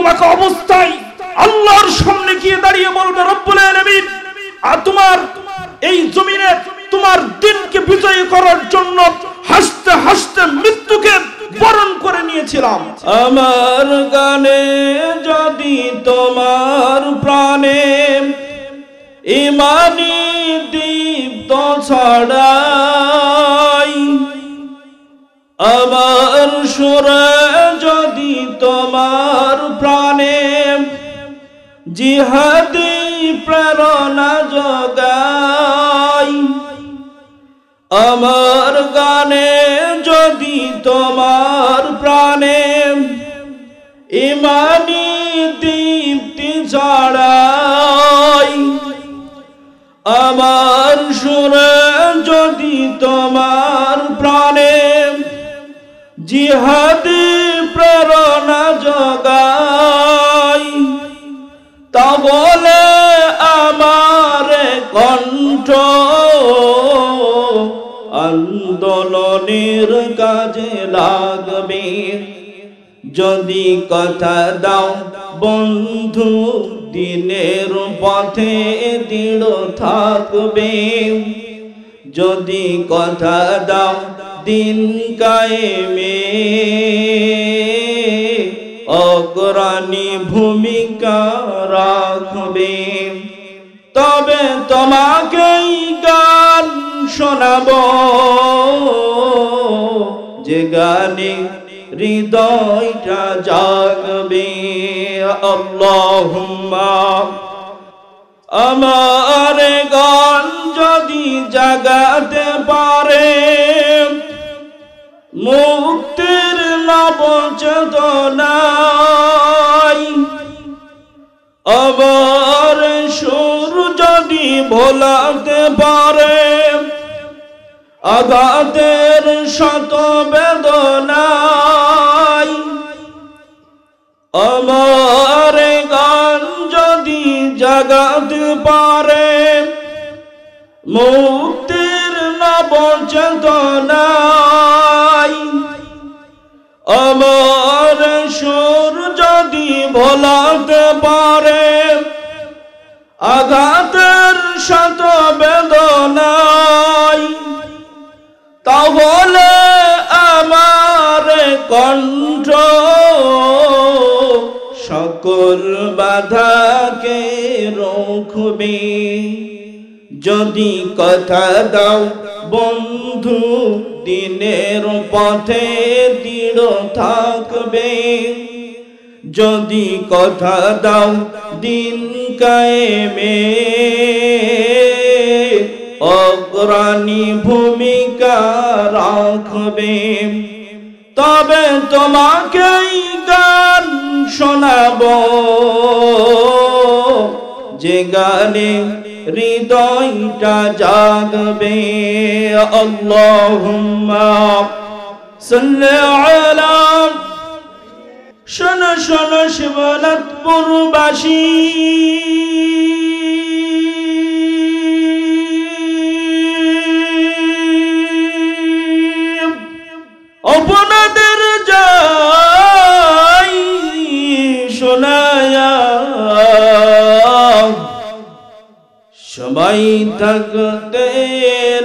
তোমাকে অবস্থায় আল্লাহর সামনে গিয়ে দাঁড়িয়ে বলবে, রব্বুল আলামিন তোমার এই জমিনে তোমার দিনকে বিজয়ী করার জন্য হাসতে হাসতে মৃত্যুকে বরণ করে নিয়েছিলাম। আমার গানে যদি তোমার প্রাণে ইমানি দীপ্ত ছড়াই, আমার সুরে যদি তোমার প্রাণে জিহাদি প্রেরণা জগাই, আমার গানে যদি তোমার প্রাণে ইমানি দীপ্তি ছড়াই, আমার সুরে যদি তোমার প্রাণে জিহাদি প্রেরণা জগাই, তাহলে আমার কণ্ঠ আন্দোলনের কাজে লাগবে। যদি কথা দাও বন্ধু দিনের পথে দৃঢ় থাকবে, যদি কথা দাও দিন কায়েমে অগ্রণী ভূমিকা রাখবে, তবে তোমাকেই গান শোনাবো যে গানে হৃদয়টা জাগবে। আল্লাহুম্মা আমার গান যদি জাগাতে পারে মুক্তির নব চেতনায়, আবার সুর যদি ভোলাতে পারে আঘাতের শত বেদনায়, আমার গান যদি জাগাতে পারে মুক্তির নব চেতনায়, আমার সুর যদি ভোলাতে পারে আঘাতের শত বেদনায়, তাহলে আমার কণ্ঠ সকল বাধাকে রুখবে। যদি কথা দাও বন্ধু দিনের পথে দৃঢ় থাকবে, যদি কথা দাও দিন কায়েমে অগ্রণী ভূমিকা রাখবে, তবে তোমাকেই গান শোনাবো যে গানে হৃদয়টা জাগবে। আল্লাহুম্মা সাল্লি আলা, শোনো শোনো শিবনাথপুরবাসী, আপনাদের যাই শোনায়া সবাই থাকতে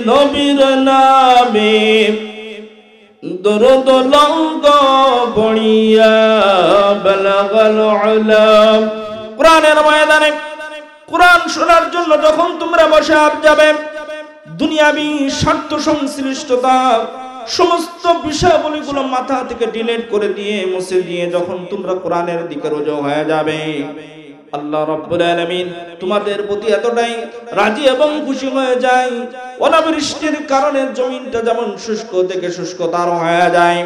নবীর নামে দরুদ লঙ্গ পড়িয়া বালাগাল উলাম। কোরআনের ময়দানে কোরআন শোনার জন্য যখন তোমরা বসে যাবে, দুনিয়াবি স্বার্থ সংশ্লিষ্টতা সমস্ত বিষয়গুলো মাথা থেকে ডিলিট করে দিয়ে মুছে দিয়ে যখন তোমরা কোরআনের দিকে রুজু হয়ে যাবে, আল্লাহ রাব্বুল আলামিন তোমাদের প্রতি এতটাই রাজি এবং খুশি হয়ে যায়, অনাবৃষ্টির কারণে জমিনটা যেমন শুষ্ক থেকে শুষ্কতর হয়ে যায়,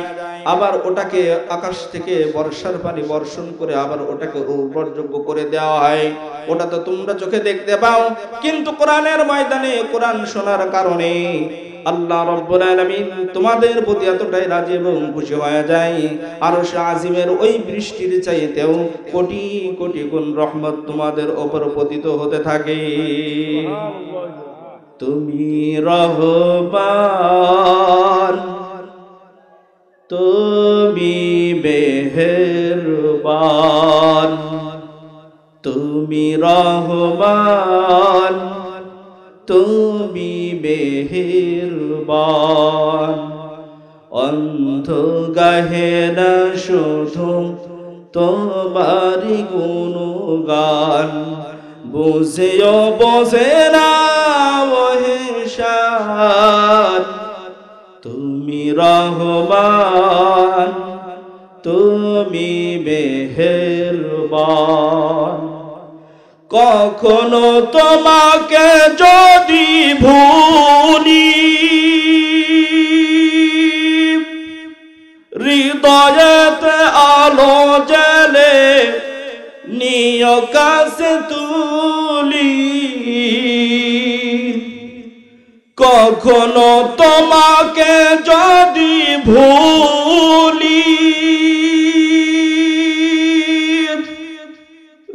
আবার ওটাকে আকাশ থেকে বর্ষার পানি বর্ষণ করে আবার ওটাকে উর্বরযোগ্য করে দেওয়া হয়। ওটা তো তোমরা চোখে দেখতে পাও, কিন্তু কোরআনের ময়দানে কোরআন শোনার কারণে আল্লাহ রাব্বুল আলামিন তোমাদের প্রতি এতটাই রাজি এবং খুশি হয়ে যায়, আরশ আজিমের ওই বৃষ্টির চাইতেও কোটি কোটি গুণ রহমত তোমাদের উপর পতিত হতে থাকে। তুমি রহমান, তুমি মেহেরবান, মেহেরবান, তুমি রহমান, তুমি মেহেরবান। অন্ধ গাহে না শুধু তোমারি গুণগান, বুঝেও বোঝে না ওহে শান, তুমি রহমান, তুমি মেহেরবান। কখনো তোমাকে যদি ভুলি, হৃদয়েতে আলো জ্বলে নিয় কাছে তুলি। কখনো তোমাকে যদি ভুলি,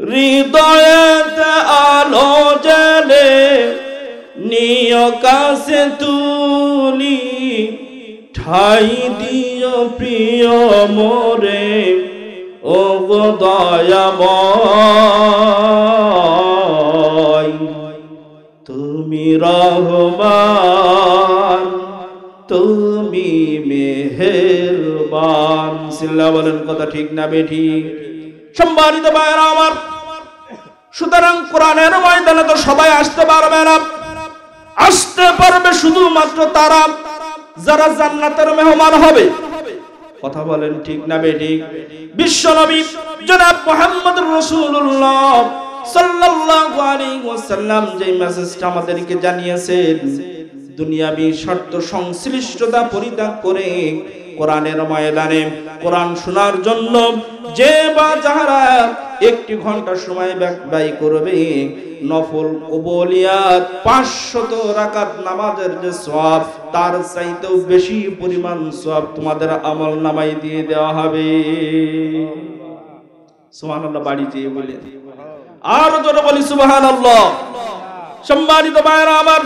হৃদয়েতে আলো জ্বলে নিয় কাছে তুলি। ঠাই দিও প্রিয় মোরে ও গো দয়াময়, তুমি রহমান, তুমি মেহেরবান। সিল্লা বলেন কথা ঠিক না বেঠিক? সম্মানিত ভাইরা আমার, সুতরাং কোরআনের ময়দানে তো সবাই আসতে পারবে না, আসতে পারবে শুধুমাত্র তারা যারা জান্নাতের মেহমান হবে। কথা বলেন ঠিক না বেঠিক? বিশ্বনবী জনাব মুহাম্মদুর রাসূলুল্লাহ সাল্লাল্লাহু আলাইহি ওয়াসাল্লাম যে মেসেজটা আমাদেরকে জানিয়েছেন, দুনিয়াবি স্বার্থ সংশ্লিষ্টতা পরিত্যাগ করে কোরআনের ময়দানে কোরআন শোনার জন্য যে বা যারা একটি ঘন্টা সময় ব্যয় করবে, নফল কবুলিয়াত 500 রাকাত নামাজের যে সওয়াব, তার চাইতেও বেশি পরিমাণ সওয়াব তোমাদের আমল নামায় দিয়ে দেওয়া হবে। সুবহানাল্লাহ, বাড়ি যেয়ে বলে আর জোরে বলি সুবহানাল্লাহ। সম্মানিত ভাইরা আমার,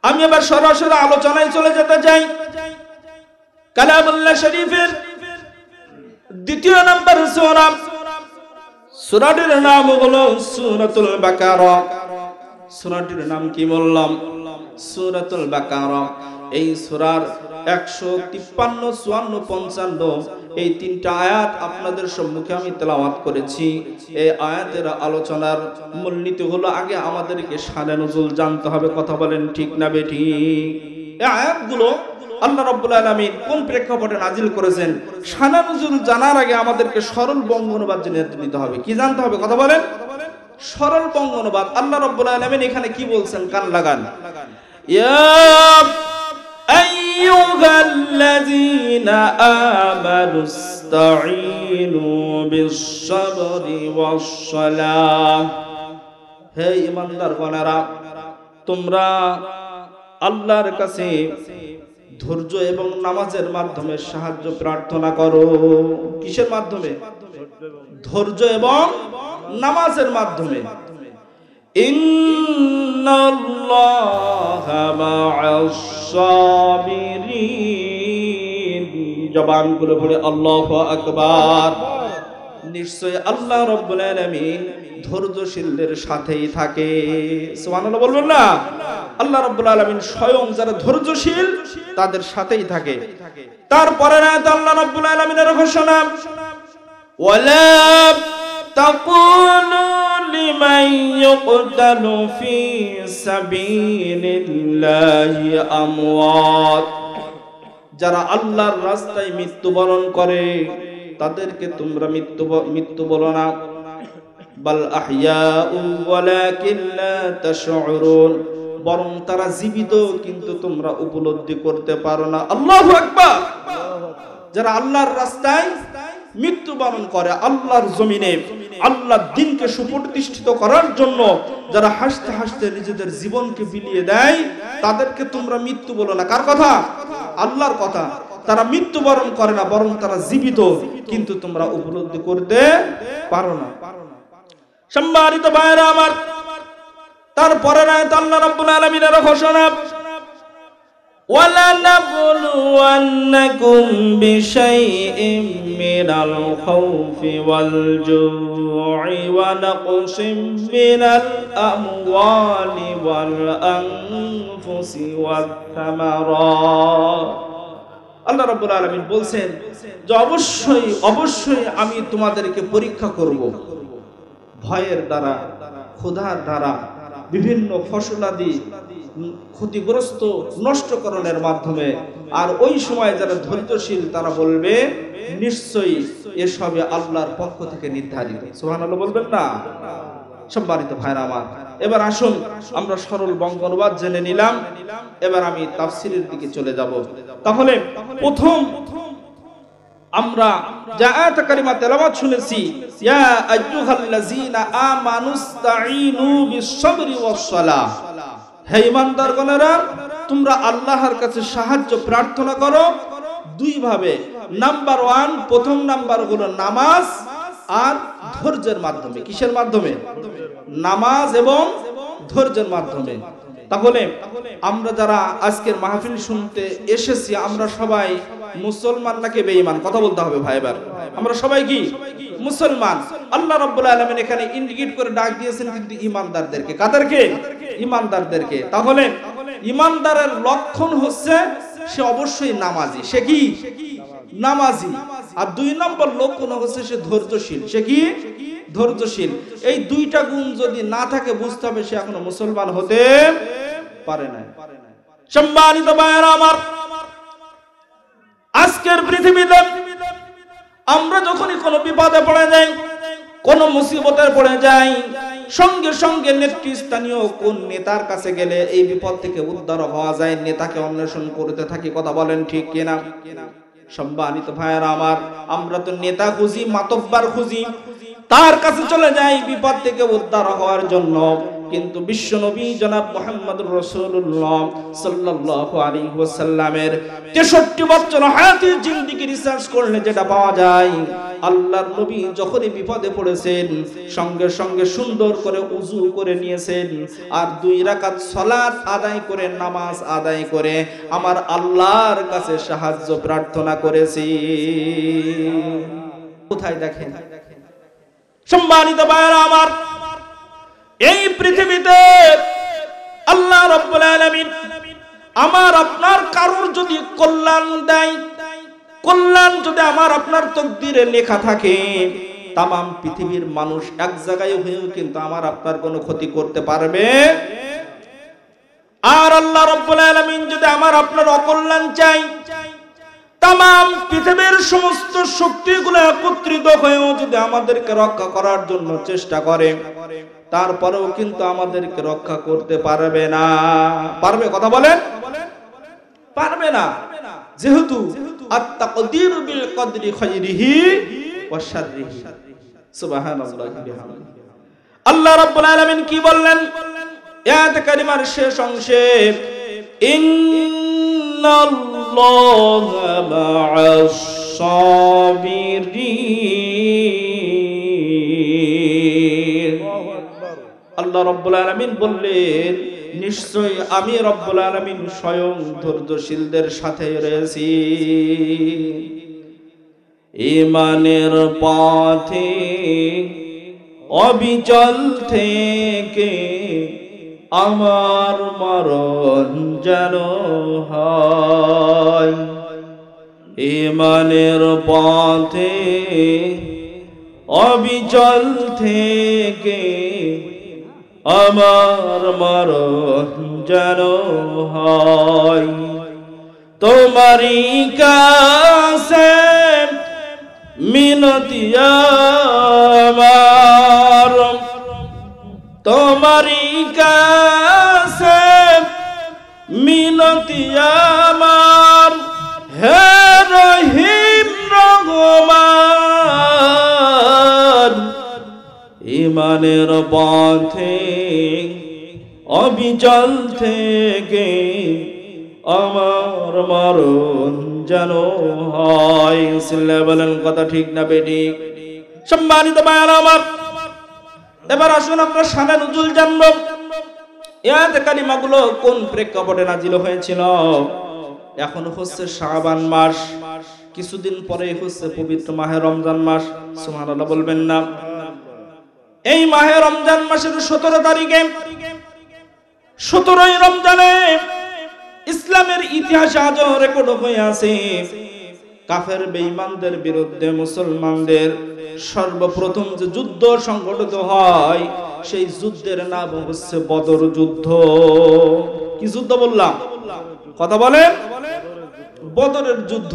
আমি এবার সরাসরি আলোচনায় চলে যেতে চাই। কালামুল্লাহ শরীফের দ্বিতীয় নম্বর সূরা, সূরাটির নাম হলো সূরাতুল বাকারা। সূরাটির নাম কি বললাম? সূরাতুল বাকারা। এই সূরার 153, 54, 55 এই তিনটা আয়াত আপনাদের সম্মুখে আমি তেলাওয়াত করেছি। এই আয়াতের আলোচনার মূলনীতি হলো আগে আমাদেরকে শানে নুজুল জানতে হবে। কথা বলেন ঠিক না বেঠিক? এই আয়াতগুলো আল্লাহ রাব্বুল আলামিন কোন প্রেক্ষাপটে নাজিল করেছেন, শানে নুজুল জানার আগে আমাদেরকে সরল বঙ্গানুবাদ জেনে নিতে হবে। কি জানতে হবে? কথা বলেন, সরল বঙ্গানুবাদ। আল্লাহ রাব্বুল আলামিন এখানে কি বলছেন? কান লাগান। ইয়া আইয়ুহাল্লাযীনা আমানুস্তাঈনু বিস-সাবরি ওয়াস-সালাহ। হে ঈমানদারগণেরা, তোমরা আল্লাহর কাছে ধৈর্য এবং নামাজের মাধ্যমে সাহায্য প্রার্থনা করো। কিসের মাধ্যমে? ধৈর্য এবং নামাজের মাধ্যমে। ইন্নাল্লাহা মা'আস সাবিরিন। জবান খুলে পড়ে আল্লাহু আকবার। নিশ্চয় আল্লাহ রাব্বুল আলামিন ধৈর্যশীলদের সাথেই থাকে। সুবহানাল্লাহ বলবেন না? আল্লাহ রাব্বুল আলামিন স্বয়ং যারা ধৈর্যশীল তাদের সাথেই থাকে। তারপরে আয়াতে আল্লাহ রাব্বুল আলামিনের ঘোষণা, ওয়ালা তাকুলু লিমান ইউকতালু ফি সাবিলিল্লাহি আমওয়াত। যারা আল্লাহর রাস্তায় মৃত্যুবরণ করে তাদেরকে তোমরা মৃত্যু বলো না, বাল আহইয়াউ ওয়ালাকিন লা তাশউরুন। বরং তারা জীবিত, কিন্তু তোমরা উপলব্ধি করতে পারো না। আল্লাহু আকবার। যারা আল্লাহর রাস্তায় মৃত্যুবরণ করে, আল্লাহর জমিনে আল্লাহর দ্বীনকে সুপ্রতিষ্ঠিত করার জন্য যারা হাসতে হাসতে নিজেদের জীবনকে বিলিয়ে দেয়, তাদেরকে তোমরা মৃত্যু বলো না। কার কথা? আল্লাহর কথা। তারা মৃত্যুবরণ করে না, বরং তারা জীবিত, কিন্তু তোমরা উপলব্ধি করতে পারো না। সম্মানিত ভাইরা আমার, তারপরে আয়াত আল্লাহ রাব্বুল আলামিনের ঘোষণা, وَلَنَبْلُوَنَّكُمْ بِشَيْءٍ مِّنَ الْخَوْفِ وَالْجُوعِ وَنَقْصٍ مِّنَ الْأَمْوَالِ وَالْأَنفُسِ وَالثَّمَرَاتِ। আল্লাহ রাব্বুল আলামিন বলছেন যে অবশ্যই অবশ্যই আমি তোমাদেরকে পরীক্ষা করব ভয়ের দ্বারা, ক্ষুধার দ্বারা, বিভিন্ন ফসলাদি ক্ষতিগ্রস্ত নষ্টকরণের মাধ্যমে। আর ওই সময় যারা ধৈর্যশীল তারা বলবে নিশ্চয়ই এসবে আল্লাহর পক্ষ থেকে নির্ধারিত। সুবহানাল্লাহ বলবেন না? সম্মানিত ভাইরা আমার, এবার আসুন আমরা সরল বঙ্গ অনুবাদ জেনে নিলাম। এবার আমি তাফসীরের দিকে চলে যাব। তাহলে প্রথম আমরা যে আয়াত কারিমা তেলাওয়াত শুনেছি, ইয়া আইয়ুহাল্লাযীনা আমানুস্তাঈনু বিস-সাবরি ওয়াস-সালাহ, হে ঈমানদারগণেরা তোমরা আল্লাহর কাছে সাহায্য প্রার্থনা করো দুই ভাবে। নাম্বার 1, প্রথম নাম্বার হলো নামাজ আর ধৈর্যের মাধ্যমে। কিসের মাধ্যমে? নামাজ এবং ধৈর্যের মাধ্যমে। তাহলে আমরা যারা আজকের মাহফিল শুনতে এসেছি আমরা সবাই মুসলমান নাকি বেঈমান? কথা বলতে হবে ভাই। এবার আমরা সবাই কি মুসলমান? আল্লাহ রাব্বুল আলামিন এখানে ইন্ডিকেট করে ডাক দিয়েছেন কিন্তু ঈমানদারদেরকে। কাদেরকে? ঈমানদারদেরকে। তাহলে ঈমানদারের লক্ষণ হচ্ছে সে অবশ্যই নামাজি। সে কি? নামাজি। আর 2 নম্বর লক্ষণ হচ্ছে সে ধৈর্যশীল। সে কি? ধৈর্যশীল। এই দুইটা গুণ যদি না থাকে বুঝতে হবে সে এখনো মুসলমান হতে পারে না। সম্মানিত ভাইরা আমার, আজকের পৃথিবীতে আমরা যখনই কোনো বিপদে পড়ে যাই, কোনো মুসিবতে পড়ে যাই, সঙ্গে সঙ্গে নেতৃস্থানীয় কোন নেতার কাছে গেলে এই বিপদ থেকে উদ্ধার হওয়া যায় নেতাকে অন্বেষণ করতে থাকি। কথা বলেন ঠিক কিনা? সম্মানিত ভাইরা আমার, আমরা তো নেতা খুঁজি, মাতব্বার খুঁজি, তার কাছে চলে যাই বিপদ থেকে উদ্ধার হওয়ার জন্য। কিন্তু বিশ্বনবী জনাব মুহাম্মদুর রাসূলুল্লাহ সাল্লাল্লাহু আলাইহি ওয়াসাল্লামের 63 বছর হায়াতের জিন্দেগি রিসার্চ করলে যেটা পাওয়া যায়, আল্লাহর নবী যখনই বিপদে পড়েছেন সঙ্গে সঙ্গে সুন্দর করে ওযু করে নিয়েছেন আর 2 রাকাত সালাত আদায় করে, নামাজ আদায় করে আমার আল্লাহর কাছে সাহায্য প্রার্থনা করেছি। কোথায় দেখেন সম্মানিত ভাইরা আমার, এই পৃথিবীতে আল্লাহ রাব্বুল আলামিন আমার আপনার কারোর যদি কল্যাণ দেয়, কল্যাণ যদি আমার আপনার তকদিরে লেখা থাকে, তামাম পৃথিবীর মানুষ এক জায়গায় হয়েও কিন্তু আমার আপনার কোনো ক্ষতি করতে পারবে। আর আল্লাহ রাব্বুল আলামিন যদি আমার আপনার অকল্যাণ চাই, তামাম পৃথিবীর সমস্ত শক্তিগুলো একত্রিত হয়েও যদি আমাদেরকে রক্ষা করার জন্য চেষ্টা করে, তারপরেও কিন্তু আমাদেরকে রক্ষা করতে পারবে না। পারবে? কথা বলেন। পারবে না। যেহেতু আত-তাকদীরু বিল কদরি খায়রিহি ওয়া শাররিহি। সুবহানাল্লাহি বিহামদিহি। আল্লাহ রাব্বুল আলামিন কি বললেন আয়াত কারিমার শেষ অংশে? ইন্নাল্লাহা মা'আস সাবিরিন। আল্লাহ রাব্বুল আলামিন বললেন নিশ্চয়ই আমি রব্বুল আলামিন স্বয়ং ধৈর্যশীলদের সাথে রয়েছি। ঈমানের পথে অবিচল থেকে আমার মরণ যেন হয়। ঈমানের পথে অবিচল থেকে আমার মরণ যেন হয়। তোমারই কাছে মিনতি আমার, তোমারই কাছে মিনতি আমার, হে রহিম রহমান। ঈমানের পথে অবিচল থেকে আমার মরণ যেন হয়। বলেন কথা ঠিক না বেঠিক? সম্মানিত ভাইরা আমার, এবার আসুন আমরা শানে নুজুল জানব। আয়াত কারিমাগুলো কোন প্রেক্ষাপটে নাজিল হয়েছিল এখন হচ্ছে শাবান মাস, কিছুদিন পরে হচ্ছে পবিত্র মাহে রমজান মাস। সুবহানাল্লাহ বলবেন না? এই মাহে রমজান মাসের 17 তারিখে, 17ই রমজানে ইসলামের ইতিহাসে আজও রেকর্ড হয়ে আছে, কাফের বেঈমানদের বিরুদ্ধে মুসলমানদের সর্বপ্রথম যে যুদ্ধ সংঘটিত হয়, সেই যুদ্ধের নাম হচ্ছে বদর যুদ্ধ। কি যুদ্ধ বললাম? কথা বলেন। বদরের যুদ্ধ।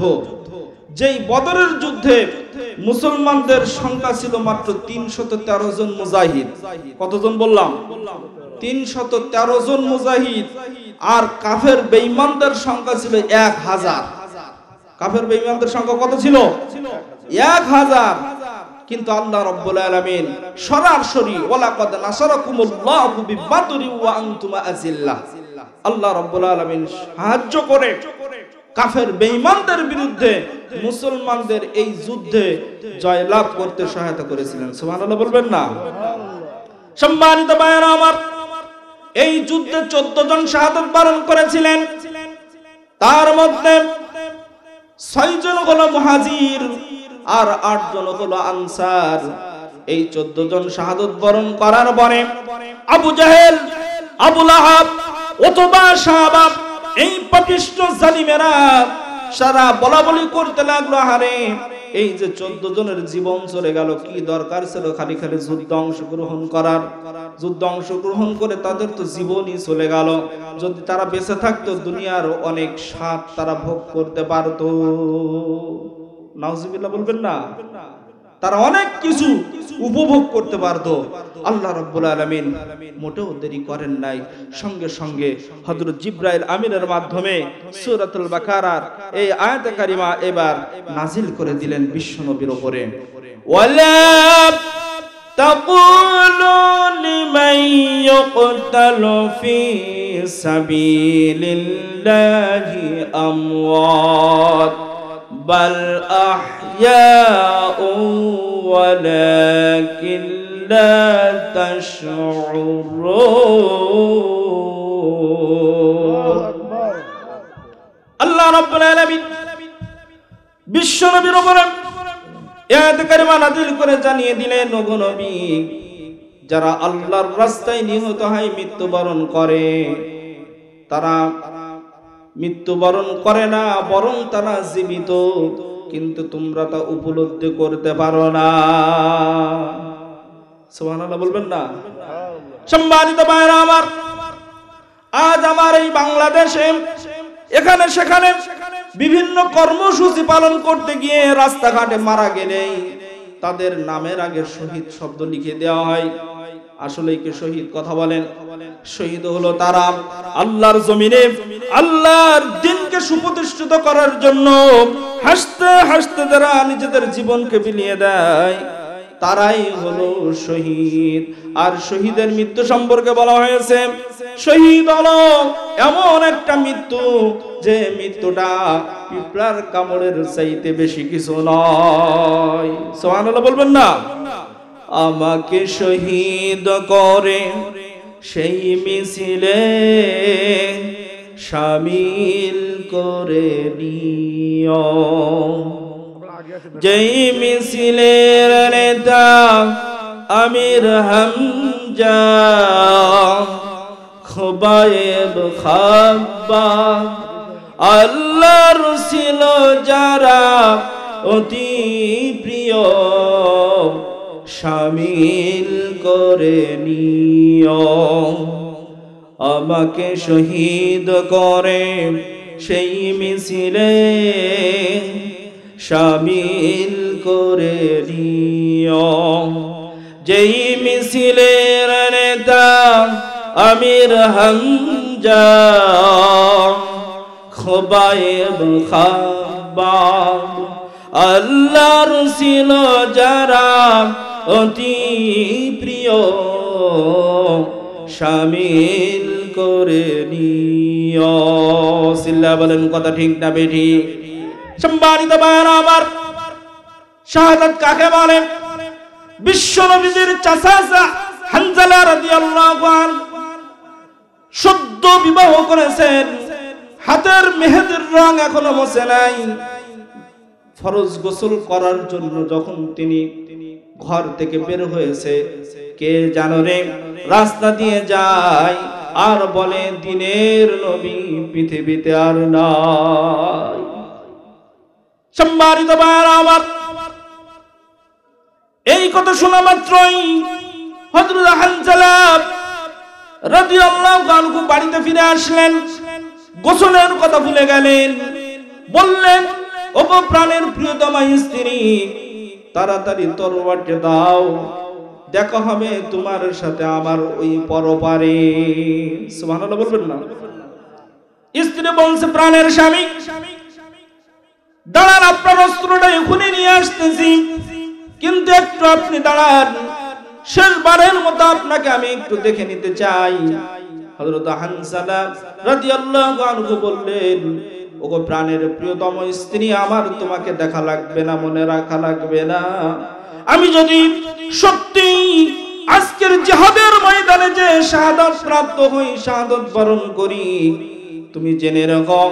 যেই বদরের যুদ্ধে মুসলমানদের সংখ্যা ছিল মাত্র 313 জন মুজাহিদ। কতজন বললাম? 313 জন মুজাহিদ। আর কাফের বেঈমানদের সংখ্যা ছিল 1000। কাফের বেঈমানদের সংখ্যা কত ছিল? 1000। কিন্তু আল্লাহ রাব্বুল আলামিন সরাসরি ওয়ালাকাদ নাসারাকুমুল্লাহু বিবাদরি ওয়া আনতুম আযিল্লাহ, আল্লাহ রাব্বুল আলামিন সাহায্য করে কাফের বেঈমানদের বিরুদ্ধে মুসলমানদের এই যুদ্ধে জয়লাভ করতে সহায়তা করেছিলেন। সুবহানাল্লাহ বলবেন না? সম্মানিত ভাইরা আমার, এই যুদ্ধে 14 জন শাহাদাত বরণ করেছিলেন। তার মধ্যে 6 জন হলো মুহাজির আর 8 জন হলো আনসার। এই 14 জন শাহাদাত বরণ করার পরে আবু জাহেল, আবু লাহাব, উতবা, শাহবা, এই পাপিষ্ঠ জালিমেরা সারা বলাবলি করতে লাগলো, হারে এই যে 14 জনের জীবন চলে গেল, কি দরকার ছিল খালি খালি যুদ্ধ অংশগ্রহণ করার? যুদ্ধ অংশগ্রহণ করে তাদের তো জীবনই চলে গেল। যদি তারা বেঁচে থাকতো দুনিয়ার অনেক স্বাদ তারা ভোগ করতে পারত। নাউজুবিল্লাহ বলবেন না? তারা অনেক কিছু উপভোগ করতে পারতো। আল্লাহ রাব্বুল আলামিন মোটেও দেরি করেন নাই, সঙ্গে সঙ্গে হযরত জিবরাইল আমিনের মাধ্যমে সূরাতুল বাকারার এই আয়াতে কারিমা এবার নাজিল করে দিলেন বিশ্বনবীর উপরে। ওয়ালা তাকুলু লিমান ইউকতালু ফি সাবিলিল্লাহি আমওয়াত বাল আহইয়াউ ওয়ালাকিন লা তাশউরুন। আল্লাহ রাব্বুল আলামিন বিশ্বনবীর উপরে আয়াত কারিমা নাযিল করে জানিয়ে দিলেন, ওগো নবী, যারা আল্লাহর রাস্তায় নিহত হয়, মৃত্যুবরণ করে, তারা মৃত্যুবরণ করে না, বরং তারা জীবিত, কিন্তু তোমরা তা উপলব্ধি করতে পারো না। সুবহানাল্লাহ বলবেন না? সম্মানিত ভাইরা আমার, আজ আমার এই বাংলাদেশে এখানে সেখানে বিভিন্ন কর্মসূচি পালন করতে গিয়ে রাস্তাঘাটে মারা গেলে তাদের নামের আগে শহীদ শব্দ লিখে দেওয়া হয়। আসলে কি শহীদ? কথা বলেন। শহীদ হলো তারা আল্লাহর জমিনে আল্লাহর দ্বীনকে সুপ্রতিষ্ঠিত করার জন্য হাসতে হাসতে যারা নিজেদের জীবনকে বিলিয়ে দেয়, তারাই হলো শহীদ। আর শহীদের মৃত্যু সম্পর্কে বলা হয়েছে, শহীদ হলো এমন একটা মৃত্যু যে মৃত্যুটা পিঁপড়ার কামড়ের চাইতে বেশি কিছু নয়। সুবহানাল্লাহ বলবেন না? আমাকে শহীদ করে সেই মিছিলে শামিল করে নিও, যেই মিছিলের নেতা আমির হামজা, খুবাইব খাব্বাব, আল্লাহর ছিল যারা অতি প্রিয়, শামিল করে নিও। আমাকে শহীদ করে সেই মিছিলে শামিল করে নিও, যেই মিছিলের নেতা আমির হামজা, খুবাইব খাব্বাব, আল্লাহর ছিল যারা অতি প্রিয়, শামিল করে নিও। সিল্লা বলেন, কথা ঠিক না বেঠি? সম্মানিত ভাইরা আমার, শাহাদাত কাকে বলে? বিশ্বনবীর চাচা হানজালা রাদিয়াল্লাহু আনহু সদ্য বিবাহ করেছেন। হাতের মেহেদির রং এখনো মোছে নাই। ফরজ গোসল করার জন্য যখন তিনি ঘর থেকে বের হয়েছে, কে জানো রে রাস্তা দিয়ে যায় আর বলে দিনের নবী পৃথিবীতে আর নাই। সম্মানিত ভাইরা আমার, এই কথা শোনা মাত্রই হযরত হানজালা রাদিয়াল্লাহু আনহু বাড়িতে ফিরে আসলেন। গোসলের কথা ভুলে গেলেন। বললেন, ওগো প্রাণের প্রিয়তমা স্ত্রী, তাড়াতাড়ি তরবারটা দাও, দেখা হবে তোমার সাথে আমার ওই পরপারে। সুবহানাল্লাহ বলবেন না? স্ত্রী বলছে, প্রাণের স্বামী দাঁড়ান, আপনার অস্ত্রটা এখনই নিয়ে আসতেছি, কিন্তু একটু আপনি দাঁড়ান, শেষবারের মতো আপনাকে আমি একটু দেখে নিতে চাই। হযরত হানজালা রাদিয়াল্লাহু আনহু বললেন, ওগো প্রাণের প্রিয়তম স্ত্রী, আমার তোমাকে দেখা লাগবে না, মনে রাখা লাগবে না। আমি যদি সত্যি আজকের জিহাদের ময়দানে যে শাহাদাত প্রাপ্ত হই, শাহাদাত বরণ করি, তুমি জেনে রাখো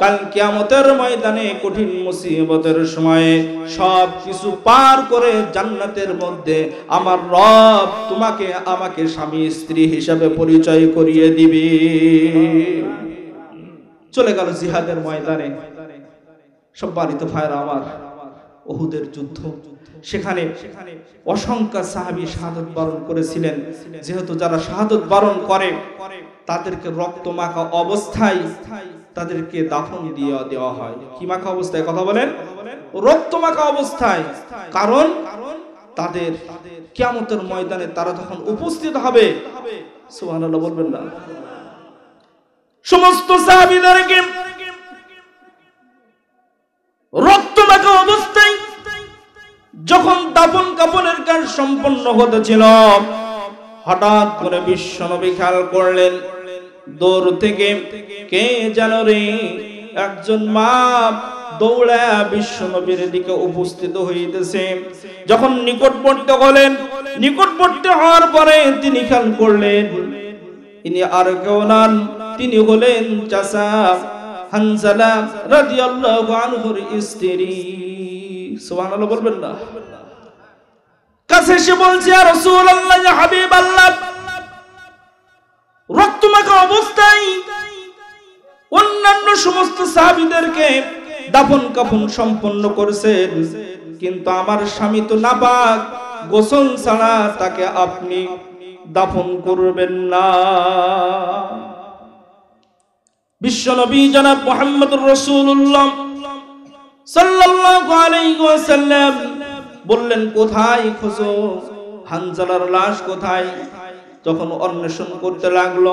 কাল কিয়ামতের ময়দানে কঠিন মুসিবতের সময়ে সব কিছু পার করে জান্নাতের মধ্যে আমার রব তোমাকে আমাকে স্বামী স্ত্রী হিসাবে পরিচয় করিয়ে দিবে। চলে গেল জিহাদের ময়দানে। সম্মানিত ভাইরা আমার, উহুদের যুদ্ধ, সেখানে অসংখ্য সাহাবী শাহাদাত বরণ করেছিলেন। যেহেতু যারা শাহাদাত বরণ করে তাদেরকে রক্ত মাখা অবস্থায় তাদেরকে দাফন দিয়ে দেওয়া হয়। কি মাখা অবস্থায়? কথা বলেন। রক্ত মাখা অবস্থায়। কারণ তাদের কিয়ামতের ময়দানে তারা তখন উপস্থিত হবে। সুবহানাল্লাহ বলবেন না? সমস্ত সাহাবীদেরকে রক্ত মাখা অবস্থায় যখন দাফন কাফনের কাজ সম্পন্ন হতেছিল, হঠাৎ করে বিশ্বনবী খেয়াল করলেন, দূর থেকে কে জানো রে একজন মা দৌড়া বিশ্বনবীর দিকে উপস্থিত হইতেছে। যখন নিকটবর্তী হলেন, নিকটবর্তী হওয়ার পরে তিনি খেয়াল করলেন ইনি আর কেউ নন, তিনি হলেন চাচা হানজালা রাদিয়াল্লাহু আনহুর স্ত্রী। সুবহানাল্লাহ বলবেন না? কাছে এসে বলছে, ইয়া রাসূলুল্লাহ, ইয়া হাবিবাল্লাহ, রক্তমাখা অবস্থায় অন্যান্য সমস্ত সাহাবীদেরকে দাফন কাফন সম্পন্ন করেছেন, কিন্তু আমার স্বামী তো নাপাক, গোসল ছাড়া তাকে আপনি দাফন করবেন না। বিশ্বনবী জনাব মুহাম্মদুর রাসূলুল্লাহ সাল্লাল্লাহু আলাইহি ওয়াসাল্লাম বললেন, কোথায় খোঁজো? হানজালার লাশ কোথায়? যখন অন্বেষণ করতে লাগলো,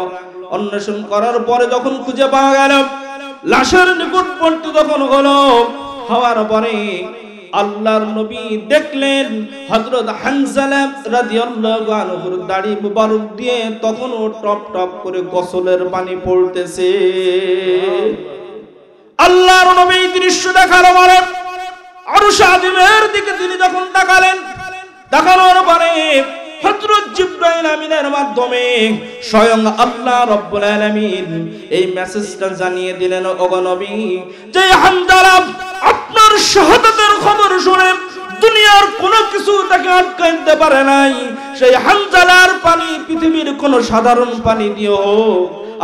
অন্বেষণ করার পরে যখন খুঁজে পাওয়া গেল, লাশের নিকটবর্তী যখন হলো, হওয়ার পরে আল্লাহর নবী দেখলেন হযরত হানজালা রাদিয়াল্লাহু আনহুর দাড়ি মুবারক দিয়ে তখনও টপ টপ করে গোসলের পানি পড়তেছে। আল্লাহর নবী দৃশ্য দেখার পরে আরশ আযীমের দিকে তিনি যখন তাকালেন, তাকানোর পরে হযরত জিবরাইল আমিনের মাধ্যমে স্বয়ং আল্লাহ রাব্বুল আলামিন এই মেসেজটা জানিয়ে দিলেন, ওগো নবী, যে হানজালা আপনার শাহাদাতের খবর শুনে দুনিয়ার কোনো কিছু তাকে আটকাইতে পারে নাই। সেই হানজালার পানি পৃথিবীর কোনো সাধারণ পানি দিও,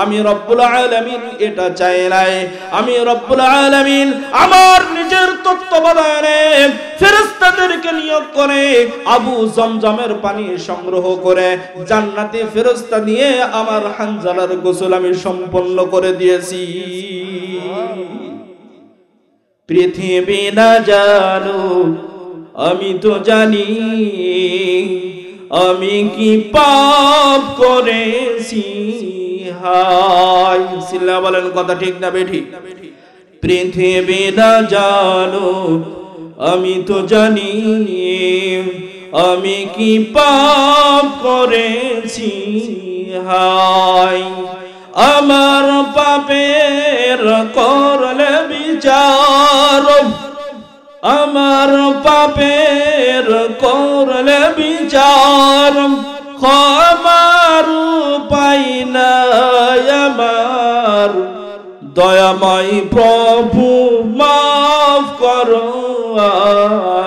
আমি রব্বুল আলামিন এটা চাই নাই। আমি রব্বুল আলামিন আমার নিজের তত্ত্বাবধানে ফেরেশতাদেরকে নিয়োগ করে আবু জমজমের পানি সংগ্রহ করে জান্নাতি ফেরেশতা দিয়ে আমার হানজালার গোসল আমি সম্পন্ন করে দিয়েছি। পৃথিবী না জানো, আমি তো জানি আমি কি পাপ করেছি। হায় সিল্লা বলেন, কথা ঠিক না বেঠিক? পৃথিবী না জানো, আমি তো জানি আমি কি পাপ করেছি। হায় আমার পাপের করলে বিচার, আমার পাপের করলে বিচার, ক্ষমার উপায় নাই আমার দয়াময় প্রভু মাফ করো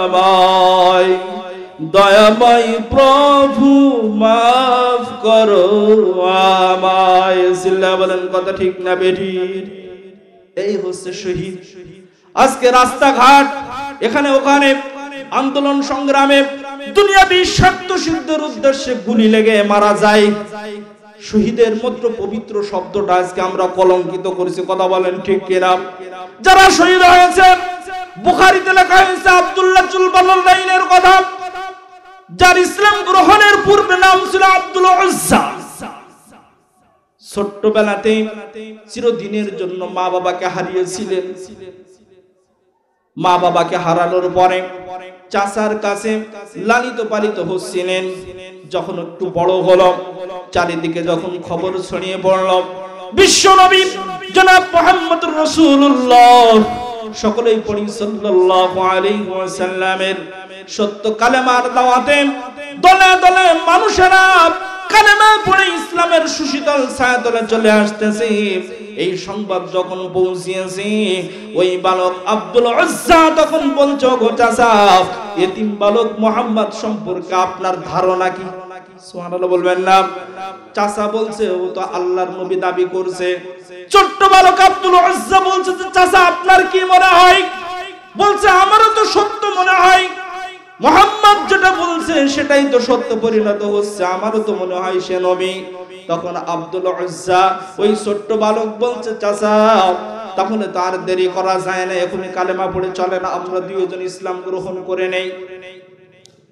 আমায়, দয়াময় প্রভু মাফ করো আমায়। সিল্লা বলেন কথা ঠিক না বেঠিক? এই হচ্ছে শহীদ। আজকে রাস্তাঘাট এখানে ওখানে আন্দোলন সংগ্রামে দুনিয়াবি স্বার্থ সিদ্ধের উদ্দেশ্যে গুলি লেগে মারা যায়। শহীদের মতো পবিত্র শব্দটা আজকে আমরা কলঙ্কিত করেছি। কথা বলেন ঠিক কিনা? যারা শহীদ হয়েছে, বুখারীতে লেখা হয়েছে আব্দুল্লাহ জুলবানুল্লাইনের কথা, যার ইসলাম গ্রহণের পূর্বে নাম ছিল আব্দুল উজ্জা। ছোট্টবেলাতে চিরদিনের জন্য মা বাবাকে হারিয়েছিলেন। মা বাবাকে হারানোর পরে চাচার কাছে লালিত পালিত হচ্ছিলেন। যখন একটু বড় হলো, চারিদিকে যখন খবর ছড়িয়ে পড়ল বিশ্ব নবী জনাব মুহাম্মদুর রাসূলুল্লাহ সকলেই পড়ি সাল্লাল্লাহু আলাইহি ওয়াসাল্লামের সত্য কালেমার দাওয়াতে দলে দলে মানুষেরা কালেমা পড়ে ইসলামের সুশীতল ছায়াতলে চলে আসতেছে। এই সংবাদ যখন পৌঁছিয়েছে, ওই বালক আব্দুল উজ্জা তখন বলছে, গো চাচা, এতিম বালক মুহাম্মদ সম্পর্কে আপনার ধারণা কি? সুবহানাল্লাহ বলবেন না? চাচা বলছে, ও তো আল্লাহর নবী দাবি করছে। ছোট্ট বালক আব্দুল উজ্জা বলছে, চাচা আপনার কি মনে হয়? বলছে, আমারও তো সত্য মনে হয়, মুহাম্মদ যেটা বলছে সেটাই তো সত্য পরিণত হচ্ছে, আমারও তো মনে হয় সে নবী। তখন আব্দুল উজ্জা ওই ছোট্ট বালক বলছে, চাচা তখন তো আর দেরি করা যায় না, এখনই কালেমা পড়ে চলে না, আমরা দুইজন ইসলাম গ্রহণ করে নেই।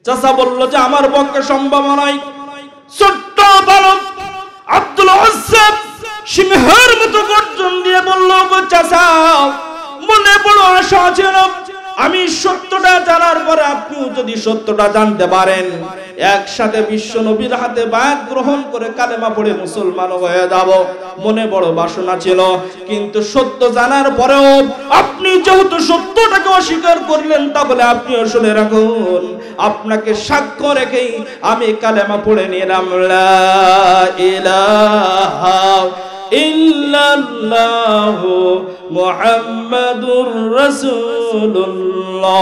চাচা বলল যে আমার পক্ষে সম্ভব নয়। ছোট্ট বালক আব্দুল উজ্জা সিংহের মতো গর্জন দিয়ে বলল, গো চাচা, মনে বড় আশা ছিল, আমি সত্যটা জানার পরে আপনিও যদি সত্যটা জানতে পারেন, একসাথে বিশ্ব নবীর হাতে বায়াত গ্রহণ করে কালেমা পড়ে মুসলমান হয়ে যাব। মনে বড় বাসনা ছিল, কিন্তু সত্য জানার পরেও আপনি যেহেতু সত্যটাকে অস্বীকার করলেন, তাহলে আপনিও শুনে রাখুন, আপনাকে সাক্ষ্য রেখেই আমি কালেমা পড়ে নিলাম, লা ইলাহা ইল্লাল্লাহু মুহাম্মাদুর রাসূলুল্লাহ।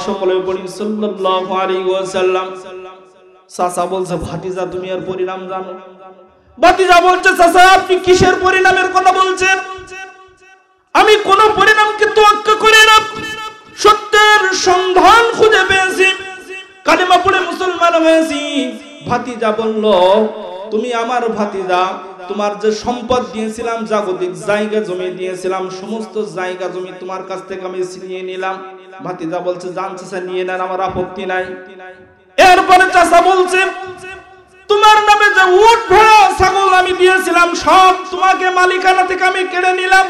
সকলে পড়ি সাল্লাল্লাহু আলাইহি ওয়াসাল্লাম। চাচা বলছে, ভাতিজা তুমি এর পরিণাম জানো? ভাতিজা বলছে, চাচা আপনি কিসের পরিণামের কথা বলছেন? আমি কোন পরিণামকে তোয়াক্কা করি না, সত্যের সন্ধান খুঁজে পেয়েছি, কালেমা পড়ে মুসলমান হয়েছি। ভাতিজা বলল, তুমি আমার ভাতিজা, তোমার যে সম্পদ দিয়েছিলাম, জাগতিক জায়গা জমি দিয়েছিলাম, সমস্ত জায়গা জমি তোমার কাছ থেকে আমি ছিনিয়ে নিলাম। ভাতিজা বলছে, জান চাচা নিয়ে নেন, আমার আপত্তি নাই। এরপরে চাচা বলছে, তোমার নামে যে উট ভেড়া ছাগল আমি দিয়েছিলাম, সব তোমাকে মালিকানা থেকে আমি কেড়ে নিলাম।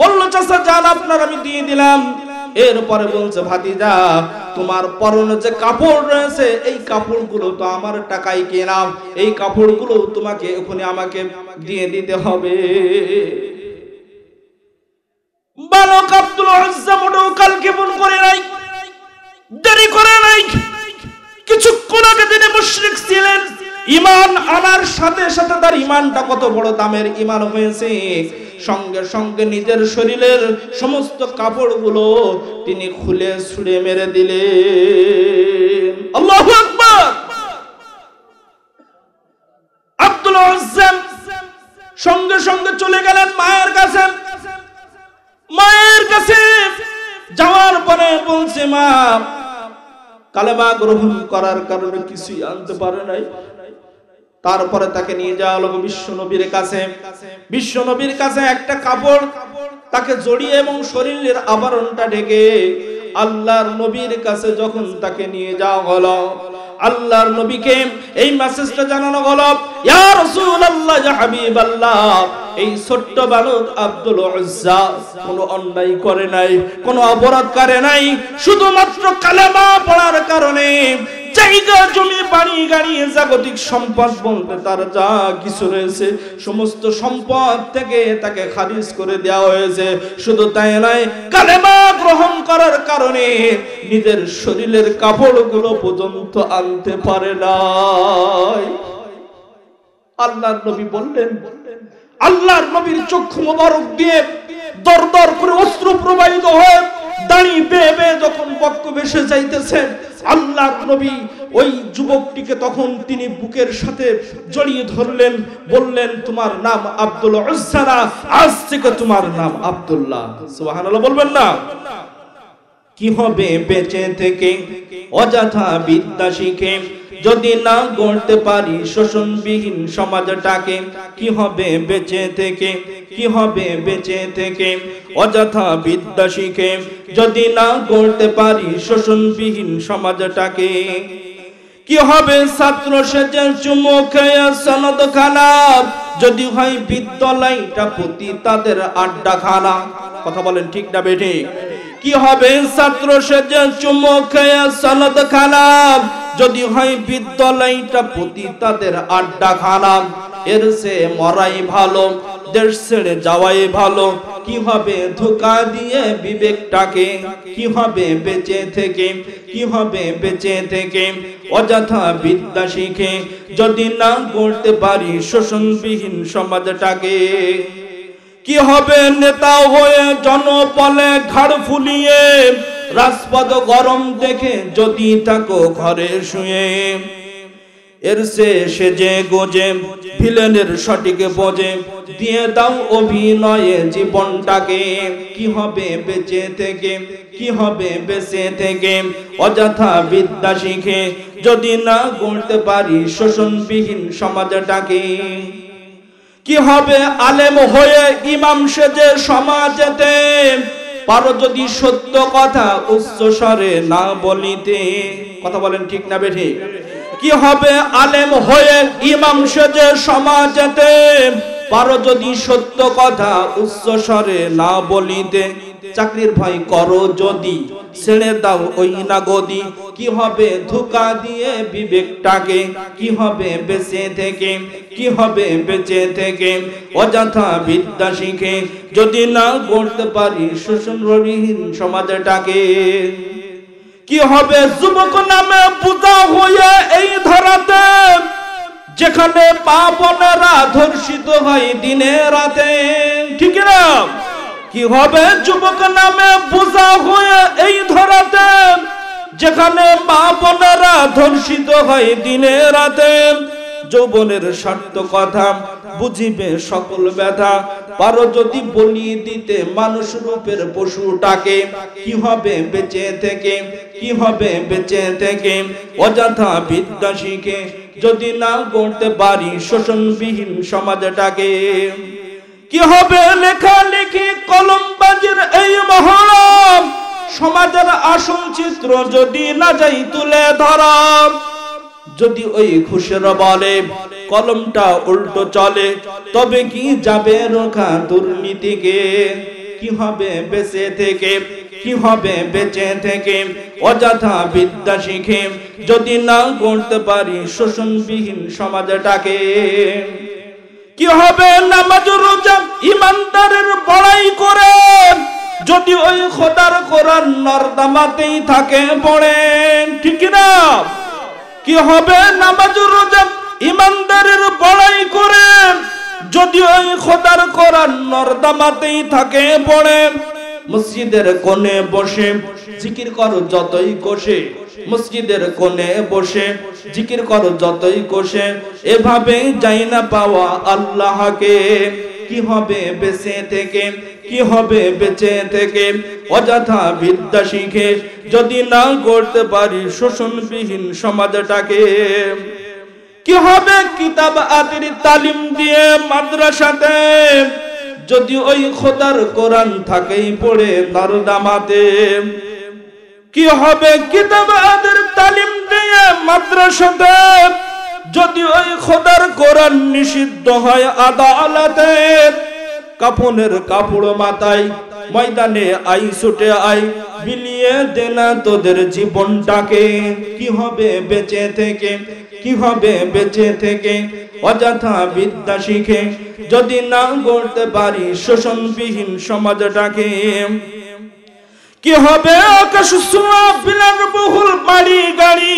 বলল, চাচা জান আপনার আমি দিয়ে দিলাম। এরপরে বলছে, ভাতিজা তোমার পরনে যে কাপড় রয়েছে, এই কাপড়গুলো তো আমার টাকায় কেনা, এই কাপড়গুলো তোমাকে এখনই আমাকে দিয়ে দিতে হবে। বালক আব্দুল উজ্জা মোটেও কালক্ষেপণ করে নাই, দেরি করে নাই। কিছুক্ষণ আগে তিনি মুশরিক ছিলেন, ঈমান আনার সাথে সাথে তার ঈমানটা কত বড় দামের ঈমান হয়েছে। সঙ্গে সঙ্গে নিজের শরীরের সমস্ত কাপড়গুলো তিনি খুলে ছুঁড়ে মেরে দিলেন। আল্লাহু আকবার। আব্দুল উজ্জা সঙ্গে সঙ্গে চলে গেলেন মায়ের কাছে। মায়ের কাছে যাওয়ার পরে বলছে, মা, কালেমা গ্রহণ করার কারণে কিছুই আনতে পারে নাই। তারপরে তাকে নিয়ে যাওয়া হলো বিশ্ব নবীর কাছে। বিশ্ব নবীর কাছে একটা কাপড় তাকে জড়িয়ে এবং শরীরের আবরণটা ঢেকে আল্লাহর নবীর কাছে যখন তাকে নিয়ে যাওয়া হলো, আল্লাহর নবীকে এই মেসেজটা জানানো হলো, ইয়া রাসূলুল্লাহ, ইয়া হাবিবাল্লাহ, এই ছোট্ট বালক আব্দুল উজ্জা কোনো অন্যায় করে নাই, কোনো অপরাধ করে নাই, শুধুমাত্র কালেমা পড়ার কারণে জায়গা জমি বাড়ি গাড়ি জাগতিক সম্পদ বলতে তার যা কিছু রয়েছে সমস্ত সম্পদ থেকে তাকে খারিজ করে দেওয়া হয়েছে। শুধু তাই নয়, কালেমা গ্রহণ করার কারণে নিজের শরীরের কাপড়গুলো পর্যন্ত আনতে পারে নাই। আল্লাহর নবী বললেন, আল্লাহর নবীর চক্ষু মোবারক দিয়ে দর দর করে অশ্রু প্রবাহিত হয়ে দাঁড়ি বেয়ে বেয়ে যখন বক্ষ ভেসে যাইতেছেন, আল্লাহর নবী ওই যুবকটিকে তখন তিনি বুকের সাথে জড়িয়ে ধরলেন, বললেন তোমার নাম আব্দুল উজ্জা না, আজ থেকে তোমার নাম আব্দুল্লাহ। সুবহানাল্লাহ বলবেন না? কি হবে বেঁচে থেকে অযথা বিদ্যা শিখে, যদি না গড়তে পারি শোষণবিহীন সমাজটাকে? কি হবে বেঁচে থেকে, কি হবে বেঁচে থেকে অযথা বিদ্যা শিখে, যদি না গড়তে পারি শোষণবিহীন সমাজটাকে? কি হবে ছাত্র সেজে চুমো খেয়ে সনদ খানা, যদি হয় বিদ্যালয়টা প্রতি তাদের আড্ডা খানা? কথা বলেন ঠিক না বেঠিক? কি হবে ছাত্র সেজে চুমো খেয়ে সনদ খানা, যদি হয় বিদ্যালয়টা প্রতি তাদের আড্ডা খানা? এর সে মরাই ভালো, দেশ ছেড়ে যাওয়াই ভালো। কি হবে ধোঁকা দিয়ে বিবেকটাকে? কি হবে বেঁচে থেকে, কি হবে বেঁচে থেকে অযথা বিদ্যা শিখে, যদি না গড়তে পারি শোষণবিহীন সমাজটাকে? কি হবে নেতা হয়ে জনপলে ঘাড় ফুলিয়ে, রাজপথ গরম দেখে যদি থাকো ঘরে শুয়ে? এর সেজে গোজে ভিলেনের সঠিক বোঝে, দিয়ে দাও অভিনয়ে জীবনটাকে। কি হবে বেঁচে থেকে, কি হবে বেঁচে থেকে অযথা বিদ্যা শিখে, যদি না গড়তে পারি শোষণবিহীন সমাজটাকে? কি হবে আলেম হয়ে ইমাম সেজে সমাজেতে, পারো যদি সত্য কথা উচ্চ স্বরে না বলিতে? কথা বলেন ঠিক না বেঠিক? কি হবে আলেম হয়ে ইমাম সেজে সমাজেতে, পারো যদি সত্য কথা উচ্চ স্বরে না বলিতে? চাকরির ভয় করো যদি ছেড়ে দাও ওই না গদি। কি হবে ধোঁকা দিয়ে বিবেকটাকে? কি হবে বেঁচে থেকে, কি হবে বেঁচে থেকে অযথা বিদ্যা শিখে, যদি না গড়তে পারি শোষণবিহীন সমাজটাকে? কি হবে যুবক নামে পূজা হয়ে এই ধরাতে, যেখানে মা বোনেরা ধর্ষিত হয় দিনে রাতে? ঠিক না? কি হবে যুবক নামে পূজা হয়ে এই ধরাতে, যেখানে মা বোনেরা ধর্ষিত হয় দিনে রাতে? যৌবনের স্বার্থ কথা বুঝিবে সকল ব্যথা, পারো যদি বলিয়ে দিতে মানুষ রূপের পশুটাকে? কি হবে বেঁচে থেকে, কি হবে বেঁচে থেকে অযথা বিদ্যা শিখে, যদি না গড়তে পারি শোষণবিহীন সমাজটাকে? কি হবে লেখালেখি কলমবাজির এই মহরম, সমাজের আসল চিত্র যদি না যাই তুলে ধরা? যদি ওই ঘুষের বলে কলমটা উল্টো চলে, তবে কি যাবে রোখা দুর্নীতিকে? কি হবে বেঁচে থেকে, কি হবে বেঁচে থেকে অযথা বিদ্যা শিখে, যদি না গড়তে পারি শোষণবিহীন সমাজটাকে? কি হবে নামাজ রোজা ইমানদারের বড়াই করে, যদি ওই খোদার কোরআন নর্দমাতেই থাকে পড়ে? ঠিক না? কি হবে নামাজ রোজা ইমানদারের বড়াই করে, যদি ওই খোদার কোরআন নর্দমাতেই থাকে পড়ে? মসজিদের কোণে বসে জিকির করো যতই কোষে, মসজিদের কোণে বসে জিকির করো যতই কোষে, এভাবে যাই না পাওয়া আল্লাহকে? কি হবে বেঁচে থেকে, কি হবে বেঁচে থেকে অযথা বিদ্যা শিখে, যদি না গড়তে পারি শোষণবিহীন সমাজটাকে? কি হবে কিতাব আদির তালিম দিয়ে মাদ্রাসাতে, যদি ওই খোদার কোরআন থাকেই পড়ে নরদামাতে? কি হবে কিতাব আদির তালিম দিয়ে মাদ্রাসাতে, যদি ওই খোদার কোরআন নিষিদ্ধ হয় আদালতে? কাফনের কাপড় মাথায় ময়দানে আই ছুটে আই, বিলিয়ে দেনা তোদের জীবনটাকে? কি হবে বেঁচে থেকে, কি হবে বেঁচে থেকে অযথা বিদ্যা শিখে, যদি না গড়তে পারি শোষণবিহীন সমাজটাকে? কি হবে আকাশ ছোঁয়া বিলাসবহুল বাড়ি গাড়ি,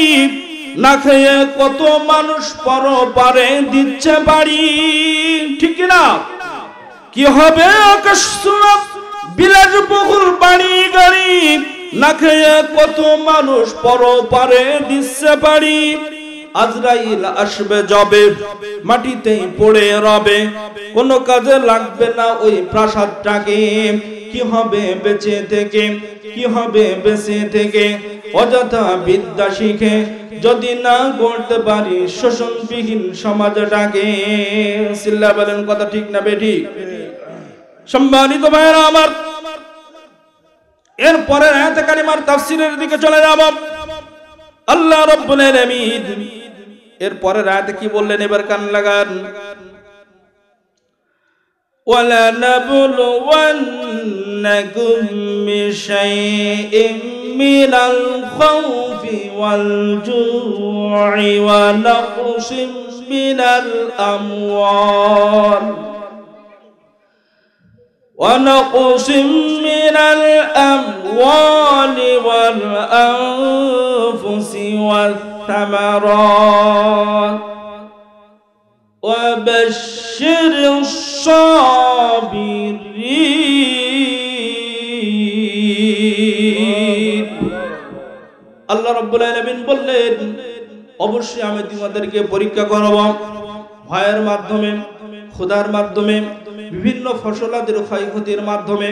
না খেয়ে কত মানুষ পরপারে দিচ্ছে বাড়ি? ঠিক না? কি হবে আকাশ ছোঁয়া বিলাসবহুল বাড়ি গাড়ি, না খেয়ে কত মানুষ পরপারে দিচ্ছে পাড়ি। আজরাইল আসবে যাবে, মাটিতেই পড়ে রবে, কোনো কাজে লাগবে না ওই প্রাসাদটাকে। কি হবে বেঁচে থেকে, কি হবে বেঁচে থেকে, অযথা বিদ্যা শিখে যদি না গড়তে পারি শোষণবিহীন সমাজটাকে। সিল্লা বলেন কথা ঠিক না বেঠিক? সম্মানিত ভাইরা আমার, এরপরে আয়াতে কারিমার তাফসীরের দিকে চলে যাব। আল্লাহ রাব্বুল আলামিন এরপরে আয়াতে কি বললেন এবার কান লাগান। ওয়ালা নাবলুওয়ান্নাকুম বিশাইইম মিনাল খাউফি ওয়াল জু'i ওয়া নাকসিম মিনাল আমওয়াল ونقص من الأموال والأنفس والثمرات وبشر الصابرين। আল্লাহ রাব্বুল আলামিন বললেন, অবশ্যই আমি তোমাদেরকে পরীক্ষা করব ভয়ের মাধ্যমে, ক্ষুধার মাধ্যমে, বিভিন্ন ফসলাদের ক্ষয়ক্ষতির মাধ্যমে।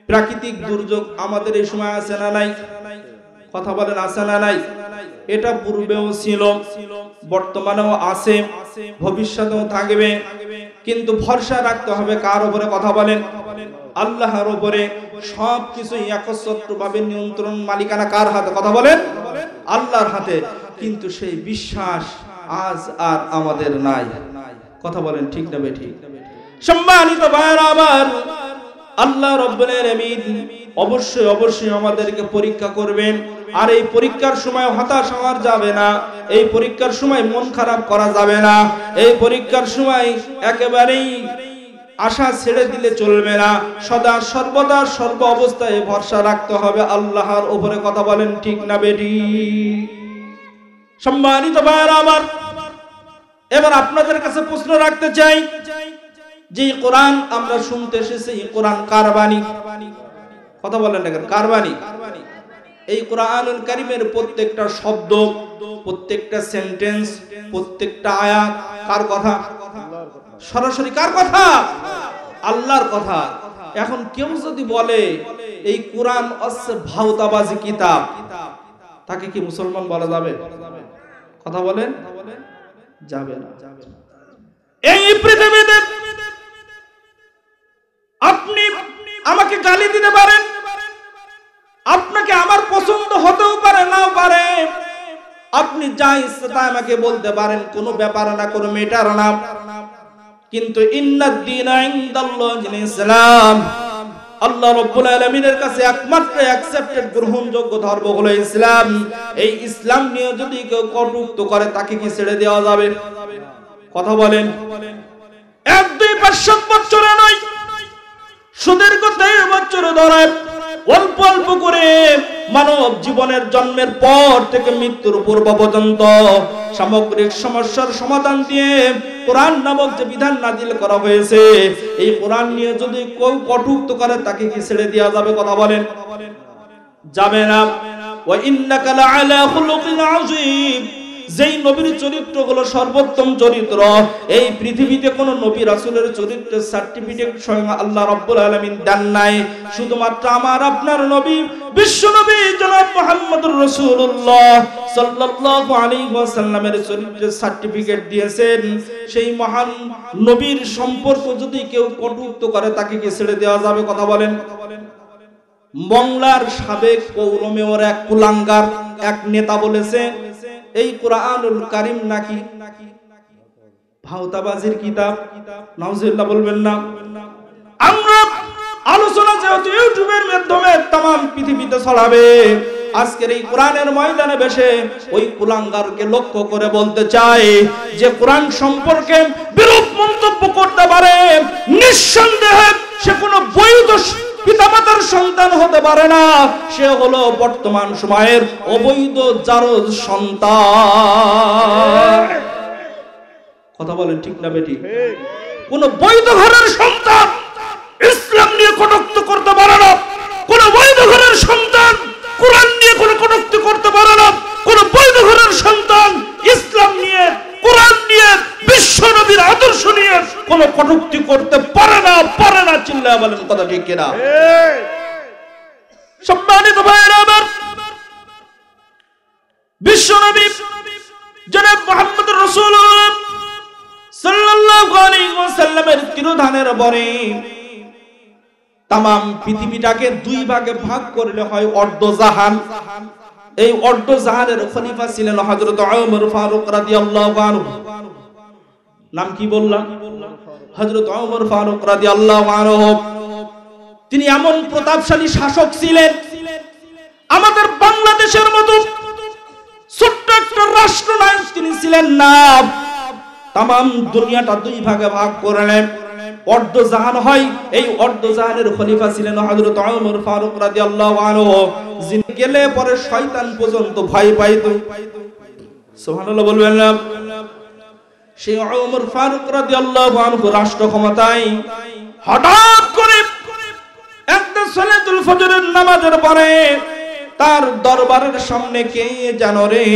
প্রাকৃতিক দুর্যোগ আমাদের এই সময় আছে না নাই? কথা বলেন, আছে না নাই? এটা পূর্বেও ছিল, বর্তমানেও আছে, ভবিষ্যতেও থাকবে। কিন্তু ভরসা রাখতে হবে কার উপরে? কথা বলেন, আল্লাহর উপরে। সবকিছু একচ্ছত্রভাবে নিয়ন্ত্রণ মালিকানা কার হাতে? কথা বলেন, আল্লাহর হাতে। কিন্তু সেই বিশ্বাস আজ আর আমাদের নাই। কথা বলেন ঠিক না বেঠিক? সম্মানিত ভাইরা আমার, আল্লাহ রাব্বুল আলামিন অবশ্যই অবশ্যই আমাদেরকে পরীক্ষা করবেন। আর এই পরীক্ষার সময় হতাশ হওয়া যাবে না, এই পরীক্ষার সময় মন খারাপ করা যাবে না, এই পরীক্ষার সময় একেবারেই আশা ছেড়ে দিলে চলবে না। সদা সর্বদা সর্ব অবস্থায় ভরসা রাখতে হবে আল্লাহর উপরে। কথা বলেন ঠিক না বেঠিক? সম্মানিত ভাইরা আমার, এবার আপনাদের কাছে প্রশ্ন রাখতে চাই, যে কোরআন আমরা শুনতে এসেছি, এই কোরআন কার বাণী? কথা বলেন না কেন? কার বাণী? এই কোরআনুল কারীমের প্রত্যেকটা শব্দ, প্রত্যেকটা সেন্টেন্স, প্রত্যেকটা আয়াত কার কথা? সরাসরি কার কথা? আল্লাহর কথা। এখন কেউ যদি বলে এই কোরআন হচ্ছে ভাওতাবাজি কিতাব, তাকে কি মুসলমান বলা যাবে? কথা বলেন, যাবে না। এই পৃথিবীতে আপনি আমাকে গালি দিতে পারেন, আপনাকে আমার পছন্দ হতেও পারে নাও পারে, আপনি যা ইচ্ছা তাই আমাকে বলতে পারেন, কোনো ব্যাপার না, কোনো মেটার না। কিন্তু ইন্নাদ-দীনা ইনদাল্লাহিল ইসলাম, আল্লাহ রাব্বুল আলামিনের কাছে একমাত্র অ্যাকসেপ্টেড গ্রহণযোগ্য ধর্ম হলো ইসলাম। এই ইসলাম নিয়ে যদি কেউ কটূক্তি করে তাকে কি ছেড়ে দেওয়া যাবে? কথা বলেন। 1-2-5 বছরে নয়, সুদীর্ঘ 23 বছর ধরে অল্প অল্প করে মানব জীবনের জন্মের পর থেকে মৃত্যুর পূর্ব পর্যন্ত সামগ্রিক সমস্যার সমাধান দিয়ে কোরআন নামক যে বিধান নাজিল করা হয়েছে, এই কোরআন নিয়ে যদি কেউ কটূক্তি করে তাকে কি ছেড়ে দেওয়া যাবে? কথা বলেন, যাবে না। ওয়া ইন্নাকা লাআলা খুলুকিন আযীম, যেই নবীর চরিত্র হলো সর্বোত্তম চরিত্র, এই পৃথিবীতে কোন নবী রাসূলের চরিত্রের সার্টিফিকেট স্বয়ং আল্লাহ রাব্বুল আলামিন দেন নাই। শুধুমাত্র আমার আপনার নবী বিশ্ব নবী জনাব মুহাম্মদুর রাসূলুল্লাহ সাল্লাল্লাহু আলাইহি ওয়াসাল্লামের চরিত্রের সার্টিফিকেট দিয়েছেন। সেই মহান নবীর সম্পর্ক যদি কেউ কটূক্তি করে তাকে কি ছেড়ে দেওয়া যাবে? কথা বলেন। বাংলার সাবেক পৌর মেয়র এক কুলাঙ্গার এক নেতা বলেছে এই কোরআনুল কারীম নাকি ভাওতাবাজির কিতাব। নাউজুবিল্লাহ বলবেন না। আমরা আলোচনা যেহেতু ইউটিউবের মাধ্যমে तमाम পৃথিবীতে ছড়াবে, আজকের এই কোরআনের ময়দানে বসে ওই কুলাঙ্গারকে লক্ষ্য করে বলতে চাই যে কোরআন সম্পর্কে বিরূপ মন্তব্য করতে পারে, নিঃসন্দেহে সে কোনো বৈধ পিতামাতার সন্তান হতে পারে না, সে হলো বর্তমান সময়ের অবৈধ জারজ সন্তান। কথা বলেন ঠিক না বেঠিক? কোন বৈধ ঘরের সন্তান ইসলাম নিয়ে কটূক্তি করতে পারে না, কোন বৈধ ঘরের সন্তান কোরআন নিয়ে কোনো কটূক্তি করতে পারে না, কোন বৈধ ঘরের সন্তান ইসলাম নিয়ে, কোরআন নিয়ে, বিশ্ব নবীর আদর্শ নিয়ে কোনো কটূক্তি করতে পারে না। চিল্লায়া বলেন কথা ঠিক কিনা? সম্মানিত ভাইরা আমার, বিশ্ব নবী জনাব মুহাম্মদ রাসূলুল্লাহ সাল্লাল্লাহু আলাইহি ওয়াসাল্লামের তিরোধানের পরে তামাম পৃথিবীটাকে দুই ভাগে ভাগ করলে হয় অর্ধজাহান। এই অর্ধজাহানের খলিফা ছিলেন হযরত ওমর ফারুক রাদিয়াল্লাহু আনহু। নাম কি বললাম? হযরত ওমর ফারুক রাদিয়াল্লাহু আনহু। তিনি এমন প্রতাপশালী শাসক ছিলেন, আমাদের বাংলাদেশের মতো ছোট্ট একটা রাষ্ট্রনায়ক তিনি ছিলেন না। তামাম দুনিয়াটা দুই ভাগে ভাগ করলেন, অর্ধজাহান হয়। এই অর্ধজাহানের খলিফা ছিলেন হযরত ওমর ফারুক রাদিয়াল্লাহু আনহু, যিনি গেলে পরে শয়তান পর্যন্ত ভয় পাইত। সুবহানাল্লাহ বলবেন না? সেই ওমর ফারুক রাদিয়াল্লাহু আনহু রাষ্ট্র ক্ষমতায় হঠাৎ করে একটা সালাতুল ফজরের নামাজের পরে তার দরবারের সামনে কে জানো রে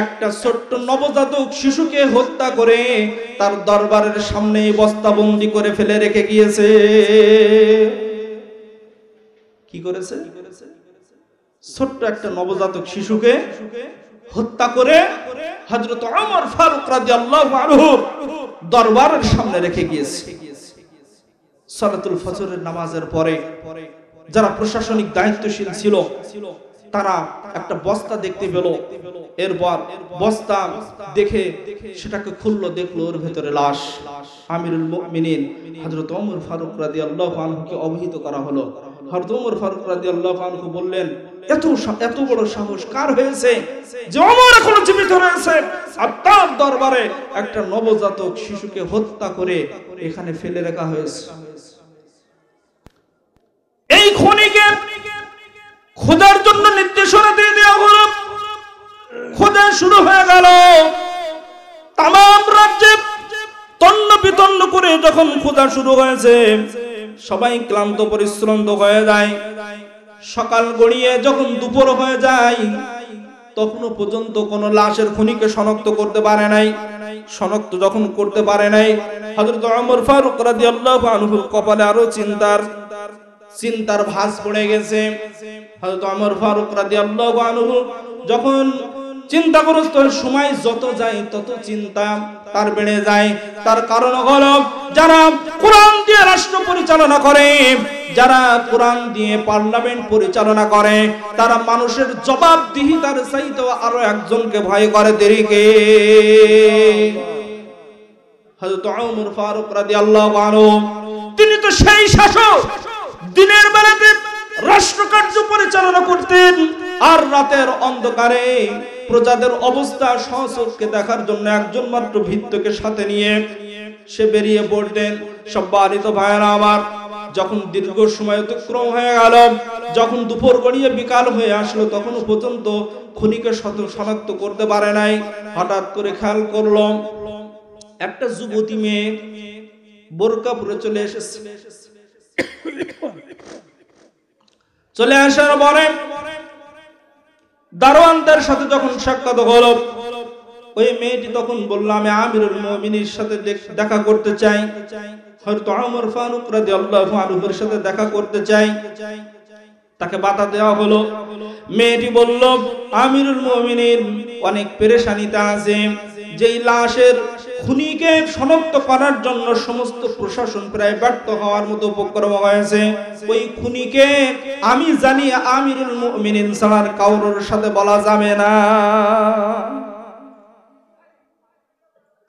একটা ছোট্ট নবজাতক শিশুকে হত্যা করে তার দরবারের সামনে বস্তাবন্দি করে ফেলে রেখে গিয়েছে। কি করেছে? ছোট্ট একটা নবজাতক শিশুকে হত্যা করে হযরত ওমর ফারুক রাদিয়াল্লাহু আনহু দরবারের সামনে রেখে গিয়েছে। সালাতুল ফজরের নামাজের পরে যারা প্রশাসনিক দায়িত্বশীল ছিল তারা একটা বস্তা দেখতে পেল। এরপর বস্তা দেখে সেটাকে খুললো, দেখলো ওর ভেতরে লাশ। আমিরুল মুমিনিন হযরত ওমর ফারুক রাদিয়াল্লাহু আনহুকে অবহিত করা হলো। হযরত ওমর ফারুক রাদিয়াল্লাহু আনহু বললেন, এত বড় সাহস কার হয়েছে যে ওমর এখনো জীবিত রয়েছে আর তার দরবারে একটা নবজাতক শিশুকে হত্যা করে এখানে ফেলে রাখা হয়েছে। এই খনিকে খোদার জন্য নির্দেশনা দিয়ে দেওয়া হলো। খোদা শুরু হয়ে গেল। তামাম রাজ্যে তন্ন বিতন্ন করে যখন খোদা শুরু হয়েছে, সবাই ক্লান্ত পরিশ্রান্ত হয়ে যায়। সকাল গড়িয়ে যখন দুপুর হয়ে যায়, তখনও পর্যন্ত কোন লাশের খুনিকে শনাক্ত করতে পারে নাই। শনাক্ত যখন করতে পারে নাই, হযরত ওমর ফারুক রাদিয়াল্লাহু আনহুর কপালে আরো চিন্তার ভাঁজ পড়ে গেছে। হযরত ওমর ফারুক রাদিয়াল্লাহু আনহু যখন চিন্তাগ্রস্ত, সময় যত যায় তত চিন্তা তার বেড়ে যায়। তার কারণ হলো যারা কোরআন দিয়ে রাষ্ট্র পরিচালনা করে, যারা কোরআন দিয়ে পার্লামেন্ট পরিচালনা করে, তারা মানুষের জবাবদিহিতার চাইতেও আরো একজনকে ভয় করে, দেরিকে। হযরত ওমর ফারুক রাদিয়াল্লাহু আনহু তিনি তো সেই শাসক, দিনের বেলাতে রাষ্ট্র কার্য পরিচালনা করতেন, আর রাতের অন্ধকারে প্রজাদের অবস্থা সচক্ষে দেখার জন্য একজন মাত্র ভৃত্যকে সাথে নিয়ে সে বেরিয়ে পড়তেন। সম্মানিত ভাইরা আমার, যখন দীর্ঘ সময় অতিক্রম হয়ে গেল, যখন দুপুর গড়িয়ে বিকাল হয়ে আসলো, তখন পর্যন্ত খুনিকে শনাক্ত করতে পারে নাই। হঠাৎ করে খেয়াল করলো একটা যুবতী মেয়ে বোরকা পরে চলে এসেছে। চলে আসার পরে দারোয়ানদের সাথে যখন সাক্ষাৎ হলো, ওই মেয়েটি তখন বলল, আমি আমিরুল মুমিনের সাথে দেখা করতে চাই, হযরত ওমর ফারুক রাদিয়াল্লাহু আনহুর সাথে দেখা করতে চাই। তাকে বাধা দেওয়া হলো। মেয়েটি বলল, আমিরুল মুমিনিন অনেক পেরেশানিতে আছে, যেই লাশের খুনিকে শনাক্ত করার জন্য সমস্ত প্রশাসন প্রায় ব্যর্থ হওয়ার মতো উপক্রম হয়েছে। ওই খুনিকে আমি জানি আমিরুল মুমিনিন ছাড়া কারোর সাথে বলা যাবে না।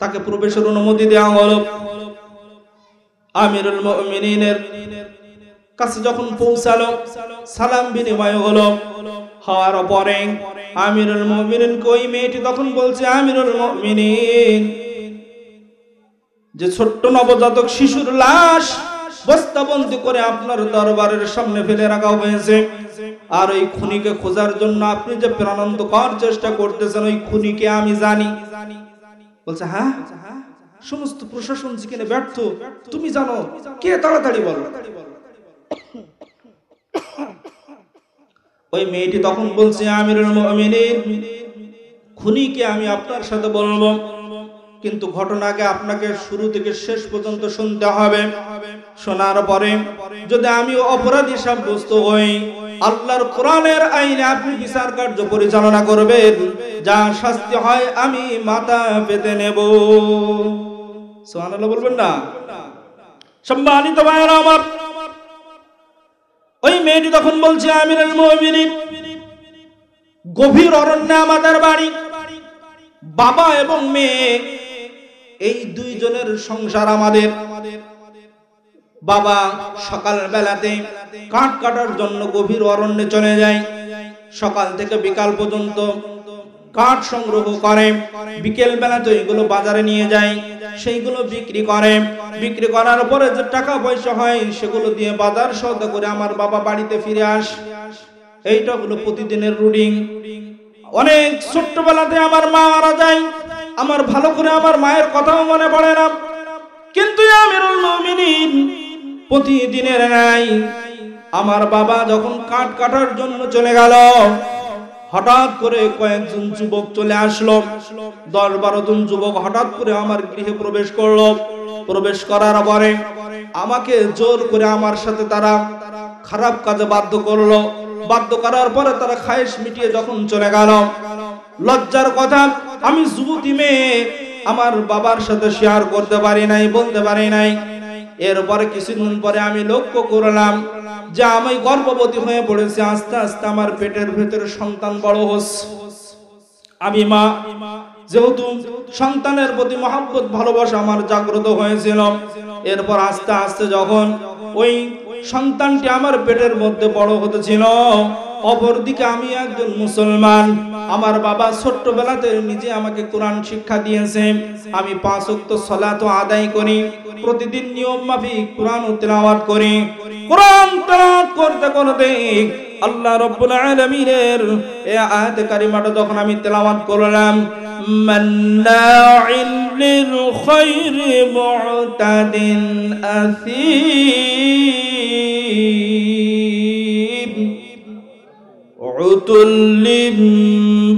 তাকে প্রবেশের অনুমতি দেওয়া হলো। আমিরুল মুমিনিনের কাছে যখন পৌঁছালো, সালাম বিনিময় হলো। হওয়ার পরে আমিরুল মুমিনিন ওই মেয়েটি তখন বলছে, আমিরুল মুমিনিন, যে ছোট্ট নবজাতক শিশুর লাশ বস্তাবন্দি করে আপনার দরবারের সামনে ফেলে রাখা হয়েছে, আর ওই খুনিকে খোঁজার জন্য আপনি যে প্রাণান্তকর চেষ্টা করতেছেন, ওই খুনিকে আমি জানি। বলছে, হ্যাঁ সমস্ত প্রশাসন যেখানে ব্যর্থ, তুমি জানো, কে তাড়াতাড়ি বলো। ওই মেয়েটি তখন বলছে, আমিরুল মুমিনিন, খুনিকে আমি আপনার সাথে বলবো, কিন্তু ঘটনাকে আপনাকে শুরু থেকে শেষ পর্যন্ত শুনতে হবে। শোনার পরে যদি আমি অপরাধী সাব্যস্ত হই, আল্লাহর কোরআনের আইনে আপনি বিচার কার্য পরিচালনা করবেন, যা শাস্তি হয় আমি মাথা পেতে নেব। সুবহানাল্লাহ বলবেন না? সম্মানিত ভাইরা আমার, ওই মেয়েটি তখন বলছে, আমিরুল মুমিনিন, গভীর অরণ্যে আমাদের বাড়ি, বাবা এবং মেয়ে এই দুইজনের সংসার আমাদের। বাবা সকাল বেলাতে কাঠ কাটার জন্য গভীর অরণ্যে চলে যায়, সকাল থেকে বিকাল পর্যন্ত কাঠ সংগ্রহ করে, বিকেল বেলাতে এগুলো বাজারে নিয়ে যায়, সেইগুলো বিক্রি করে, বিক্রি করার পরে যে টাকা পয়সা হয় সেগুলো দিয়ে বাজার সওদা করে আমার বাবা বাড়িতে ফিরে আসে। এইটা হলো প্রতিদিনের রুটিন। অনেক ছোট্টবেলাতে আমার মা মারা যায়, আমার ভালো করে আমার মায়ের কথাও মনে পড়ে না, কিন্তু আমিরুল মুমিনিন প্রতিদিনের নাই আমার বাবা যখন কাঠ কাটার জন্য চলে গেল, হঠাৎ করে কয়েকজন যুবক চলে আসলো, 10-12 জন যুবক হঠাৎ করে আমার গৃহে প্রবেশ করলো। প্রবেশ করার পরে আমাকে জোর করে আমার সাথে তারা খারাপ কাজে বাধ্য করলো। বাধ্য করার পরে তারা খায়েশ মিটিয়ে যখন চলে গেল, লজ্জার কথা আমি যুবতী মেয়ে আমার বাবার সাথে শেয়ার করতে পারি নাই, বলতে পারি নাই। এরপরে কিছুদিন পরে আমি লক্ষ্য করলাম যে আমি গর্ভবতী হয়ে পড়েছি, আস্তে আস্তে আমার পেটের ভেতরে সন্তান বড় হচ্ছে। আমি মা, যেহেতু সন্তানের প্রতি মহব্বত ভালোবাসা আমার জাগ্রত হয়েছিল, এরপর আস্তে আস্তে যখন ওই সন্তানটি আমার পেটের মধ্যে বড় হতেছিল, অপরদিকে আমি একজন মুসলমান, আমার বাবা ছোট্টবেলাতে নিজে আমাকে কোরআন শিক্ষা দিয়েছে, আমি 5 ওয়াক্ত সালাত আদায় করি, প্রতিদিন নিয়ম মাফিক কোরআন তেলাওয়াত করি। কোরআন তেলাওয়াত করতে করতে আল্লাহ রাব্বুল আলামিনের এই আয়াত কারিমাটা যখন আমি তেলাওয়াত করলাম, মান্নাইল লিল খায়রি মুতাদিন আসীম উতুল্লিম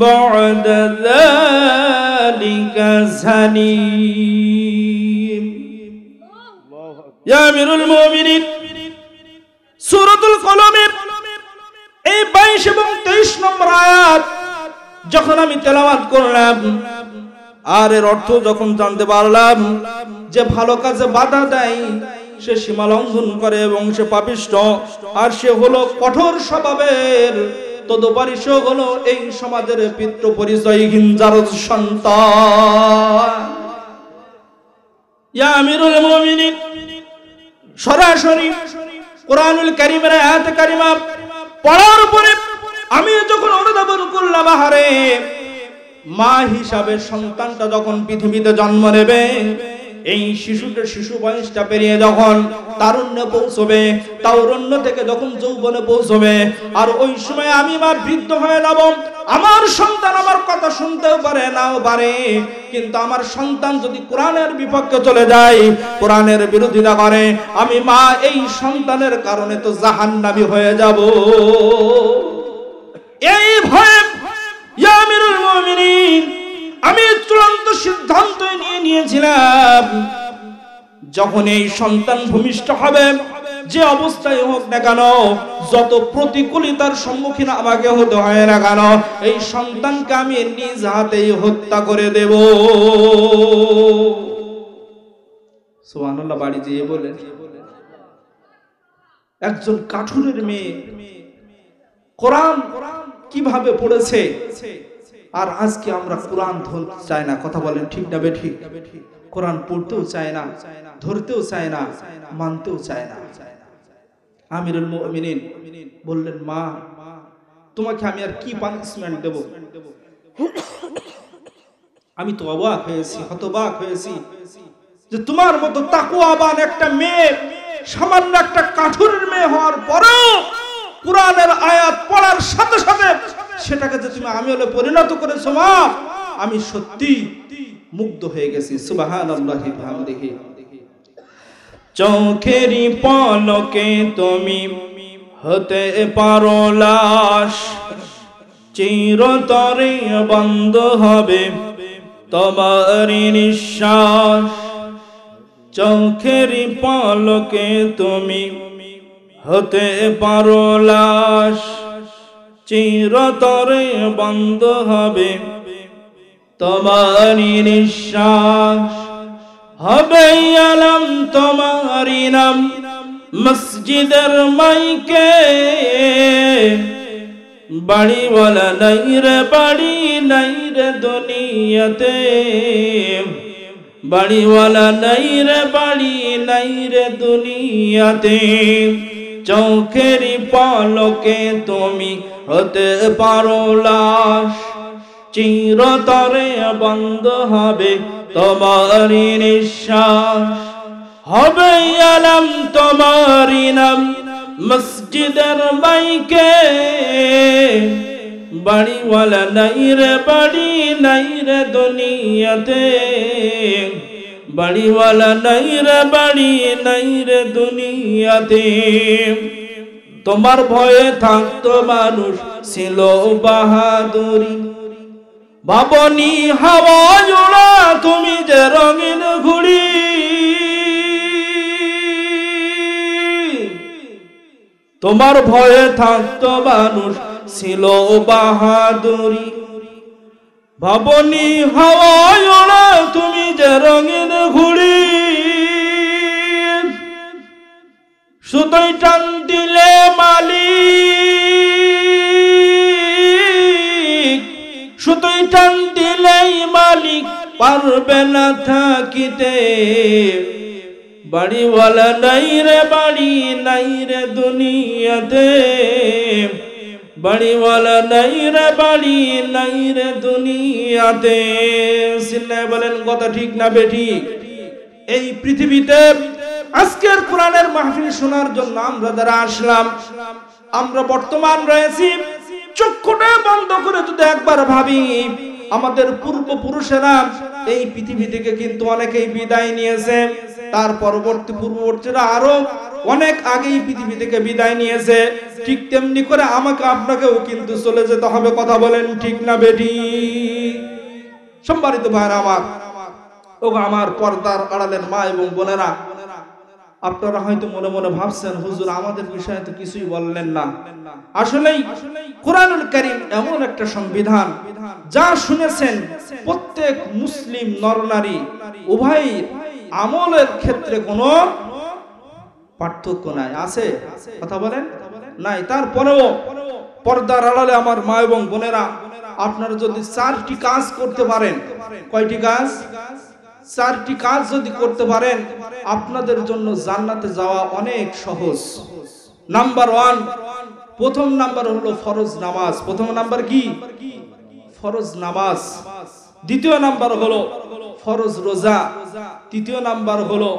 বা'দা যালিকা জানিম। ইয়া আমিরুল মুমিনিন, সূরাতুল কলমের এই 22 এবং 23 নম্বর আয়াত যখন আমি তেলাওয়াত করলাম, আর এর অর্থ যখন জানতে পারলাম যে ভালো কাজে বাধা দেয় সে সীমা লঙ্ঘন করে এবং সে পাপিষ্ঠ, আর সে হলো কঠোর স্বভাবের, তদুপরি সে হলো এই সমাজের পিতৃ পরিচয়হীন যার সন্তান। ইয়া আমিরুল মুমিনিন, সরাসরি কোরআনুল কারীমের আয়াত কারিমা পড়ার পরে আমি যখন অনুধাবন করলাম, আহারে মা হিসাবে সন্তানটা যখন পৃথিবীতে জন্ম নেবে, এই শিশু বয়সটা পেরিয়ে যখন তারুণ্যে পৌঁছবে, তারুণ্য থেকে যখন যৌবনে পৌঁছবে, আর ওই সময় আমি মা বৃদ্ধ হয়ে যাব, আমার সন্তান আমার কথা শুনতেও পারে নাও পারে, কিন্তু আমার সন্তান যদি কোরআনের বিপক্ষে চলে যায়, কোরআনের বিরোধিতা করে, আমি মা এই সন্তানের কারণে তো জাহান্নামী হয়ে যাব। এই ভয়ে ইয়া আমিরুল মুমিনিন আমি চূড়ান্ত সিদ্ধান্ত নিয়েছিলাম, যখন এই সন্তান ভূমিষ্ঠ হবে, যে অবস্থায় হোক না কেন, যত প্রতিকূলতার সম্মুখীন আমাকে হতে হয় না কেন, এই সন্তানকে আমি নিজ হাতেই হত্যা করে দেব। সুবহানাল্লাহ বাড়ি যেয়ে বলেন, একজন কাঠুরের মেয়ে কোরআন কিভাবে পড়েছে, আর আজকে আমরা কোরআন ধরতে চাই না। কথা বলেন ঠিক না বেঠিক? কোরআন পড়তেও চায় না, ধরতেও চায় না, মানতেও চায় না। আমিরুল মুমিনিন বললেন, মা তোমাকে আমি আর কি পানিশমেন্ট দেব? আমি তো অবাক হয়েছি, হতবাক হয়েছি যে তোমার মতো তাকওয়াবান একটা মেয়ে, সামান্য একটা কাঠুরের মেয়ে হওয়ার পরেও কোরআনের আয়াত পড়ার সাথে সাথে সেটাকে যে তুমি আমি হলে পরিণত করেছো, মা আমি সত্যি মুগ্ধ হয়ে গেছি। সুবহানাল্লাহি বিহামদিহি। চোখেরই পলকে তুমি হতে পারো লাশ, চিরতরে বন্ধ হবে তোমারই নিঃশ্বাস। চোখেরই পলকে তুমি হতে পারো লাশ, চিরতরে বন্ধ হবে তোমারই নিঃশ্বাস। হবে আলম তোমারই নাম মসজিদের মাইকে, বাড়িওয়ালা নাই রে বাড়ি নাই রে দুনিয়াতে, বাড়িওয়ালা নাই রে বাড়ি নাই রে দুনিয়াতে। চোখেরই পলকে তুমি হতে পারো লাশ, চিরতরে বন্ধ হবে তোমারই নিঃশ্বাস। হবে আলম তোমারই নাম মসজিদের মাইকে, বাড়িওয়ালা নাই রে বাড়ি নাই রে দুনিয়াতে, বাড়িওয়ালা নাই রে বাড়ি নাই রে দুনিয়াতে। তোমার ভয়ে থাকতো মানুষ ছিল বাহাদুরি, ভাবনি হাওয়া জোড়া তুমি যে রঙিন ঘুড়ি। তোমার ভয়ে থাকতো মানুষ ছিল বাহাদুরি, ভাবনি হাওয়া জোড়া তুমি যে রঙিন ঘুড়ি। সুতোই টান দিলে মালিক, সুতোই টান দিলেই মালিক পারবে না থাকিতে, বাড়িওয়ালা নাই রে বাড়ি নাই রে দুনিয়াতে, বাড়িওয়ালা নাই রে বাড়ি নাই রে দুনিয়াতে। সিল্লায় বলেন কথা ঠিক না বেঠিক? এই পৃথিবীতে আজকের কোরআনের মাহফিল শোনার জন্য আমরা যারা আসলাম, আমরা বর্তমান রয়েছি, চক্ষুটা বন্ধ করে যদি একবার ভাবি, আমাদের পূর্বপুরুষেরা এই পৃথিবী থেকে কিন্তু অনেকেই বিদায় নিয়েছে, তার পূর্ববর্তীরা আরো অনেক আগেই পৃথিবী থেকে বিদায় নিয়েছে। ঠিক তেমনি করে আমাকে আপনাকেও কিন্তু চলে যেতে হবে। কথা বলেন ঠিক না বেঠিক? সম্মানিত ভাইরা আমার, ও আমার পর্দার আড়ালের মা এবং বোনেরা, আপনারা হয়তো মনে মনে ভাবছেন হুজুর আমাদের বিষয়ে তো কিছুই বললেন না। আসলেই কোরআনুল কারীম এমন একটা সংবিধান, যা শুনেছেন প্রত্যেক মুসলিম নরনারী উভয় আমলের ক্ষেত্রে কোনো পার্থক্য নাই। আছে? কথা বলেন নাই। তারপরেও পর্দার আড়ালে আমার মা এবং বোনেরা, আপনারা যদি 4টি কাজ করতে পারেন, কয়টি কাজ? 4টি কাজ যদি করতে পারেন, আপনাদের জন্য জান্নাতে যাওয়া অনেক সহজ। নাম্বার 1, প্রথম নাম্বার হলো ফরজ নামাজ। প্রথম নাম্বার কি? ফরজ নামাজ। দ্বিতীয় নাম্বার হলো ফরজ রোজা। তৃতীয় নাম্বার হলো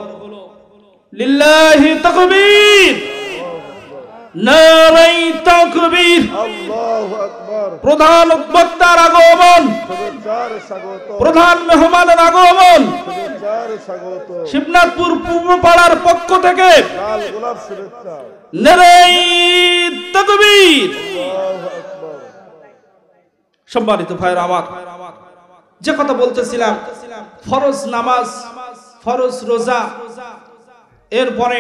লিল্লাহি তাকবীর, নারায়ে তাকবীর, আল্লাহু আকবার। প্রধান বক্তার আগমন, প্রধান মেহমানের আগমন, শিবনাথপুর পূর্বপাড়ার পক্ষ থেকে নারায়ে তাকবীর। সম্মানিত ভাইরা আমার, যে কথা বলতেছিলাম, ফরজ নামাজ, ফরজ রোজা, এরপরে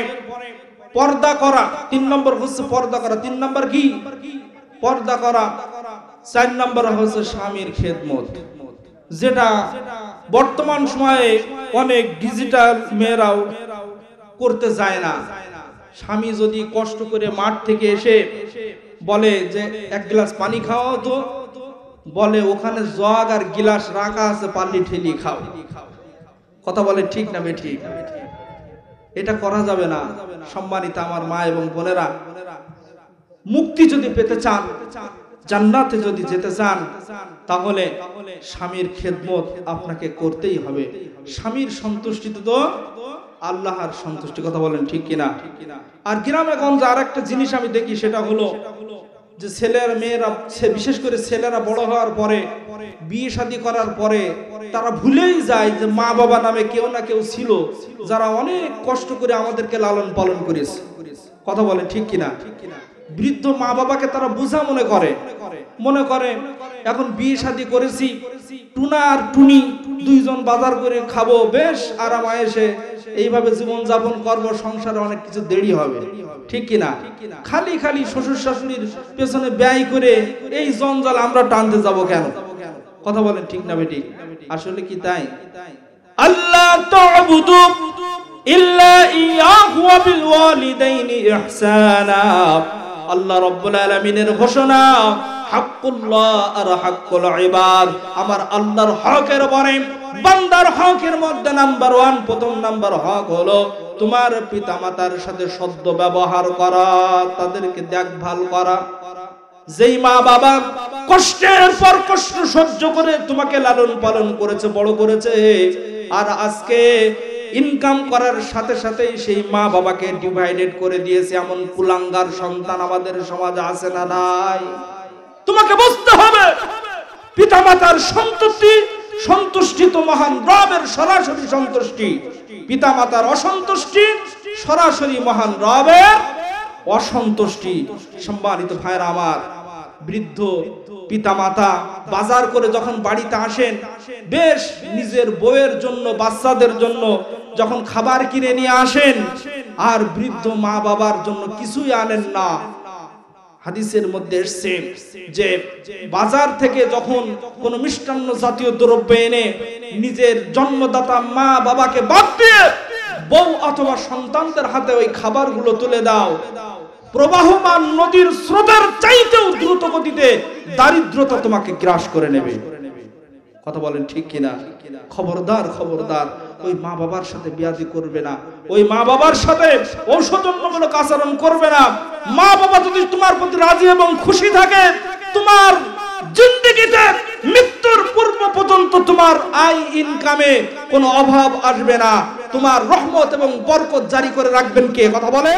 পর্দা করা। 3 নম্বর হচ্ছে পর্দা করা। 3 নম্বর কি? পর্দা করা। 4 নম্বর হচ্ছে স্বামীর খেদমত, যেটা বর্তমান সময়ে অনেক ডিজিটাল মেয়েরাও করতে যায় না। স্বামী যদি কষ্ট করে মাঠ থেকে এসে বলে যে 1 গ্লাস পানি খাওয়াও, তো বলে ওখানে জগ আর গিলাস রাখা আছে, পাল্লি ঠেলি খাও। কথা বলে ঠিক না বেঠিক? এটা করা যাবে না। সম্মানিত আমার মা এবং বোনেরা, মুক্তি যদি পেতে চান, জান্নাতে যদি যেতে চান, তাহলে স্বামীর খেদমত আপনাকে করতেই হবে। স্বামীর সন্তুষ্টি তো আল্লাহর সন্তুষ্টি। কথা বলেন ঠিক কিনা? আর গ্রামে গঞ্জে আর একটা জিনিস আমি দেখি, সেটা হলো যে ছেলের মেয়েরা, বিশেষ করে ছেলেরা বড় হওয়ার পরে, বিয়ে শাদী করার পরে তারা ভুলেই যায় যে মা বাবা নামে কেউ না কেউ ছিল যারা অনেক কষ্ট করে আমাদেরকে লালন পালন করেছে। কথা বলে ঠিক কিনা? বৃদ্ধ মা বাবাকে তারা বোঝা মনে করে এখন বিয়ে শাদী করেছি, টুনা আর টুনি দুইজন বাজার করে খাবো, বেশ আরাম আয়েশে এইভাবে জীবন যাপন করবো, সংসারে অনেক কিছু দেরি হবে, ঠিক কিনা? খালি খালি শ্বশুর শাশুড়ির পেছনে ব্যয় করে এই জঞ্জাল আমরা টানতে যাব কেন? কথা বলেন ঠিক না বেটি? আসলে কি তাই? আল্লাহ তা'বুদু ইল্লা ইয়াহু ওয়া বিল ওয়ালিদাইনি ইহসানা। আল্লাহ রাব্বুল আলামিনের ঘোষণা, হাক্কুল্লাহ আর হাক্কুল ইবাদ। আমার আল্লাহর হকের পরে বান্দার হকের মধ্যে নাম্বার 1, প্রথম নাম্বার হক হলো তোমার পিতামাতার সাথে সদ্য ব্যবহার করা, তাদেরকে দেখভাল করা। যেই মা বাবা কষ্টের পর কষ্ট সহ্য করে তোমাকে লালন পালন করেছে, বড় করেছে, আর আজকে ইনকাম করার সাথে সাথেই সেই মা বাবাকে ডিভাইডেড করে দিয়েছে, এমন কুলাঙ্গার সন্তান আমাদের সমাজে আছে না নাই? তোমাকে বুঝতে হবে পিতামাতার সন্তুষ্টি তো মহান রবের সরাসরি সন্তুষ্টি, পিতামাতার অসন্তুষ্টি সরাসরি মহান রবের অসন্তুষ্টি। সম্মানিত ভাইরা আমার, বৃদ্ধ পিতামাতা বাজার করে যখন বাড়িতে আসেন, বেশ নিজের বউয়ের জন্য, বাচ্চাদের জন্য যখন খাবার কিনে নিয়ে আসেন, আর বৃদ্ধ মা বাবার জন্য কিছুই আনেন না। হাদিসের মধ্যে এসেছে যে বাজার থেকে যখন কোন মিষ্টান্ন জাতীয় দ্রব্য এনে নিজের জন্মদাতা মা বাবাকে বাদ দিয়ে বউ অথবা সন্তানদের হাতে ওই খাবারগুলো তুলে দাও, প্রবাহমান নদীর স্রোতের চাইতেও দ্রুত গতিতে দারিদ্রতা তোমাকে গ্রাস করে নেবে। কথা বলেন ঠিক কিনা? খবরদার, খবরদার, ওই মা বাবার সাথে বিয়াদি করবে না, ওই মা বাবার সাথে ঔষধমূলক আচরণ করবে না। মা বাবা যদি তোমার প্রতি রাজি এবং খুশি থাকে, তোমার জিন্দেগিতে মৃত্যুর পূর্ব পর্যন্ত তোমার আয় ইনকামে কোনো অভাব আসবে না। তোমার রহমত এবং বরকত জারি করে রাখবেন কে? কথা বলে।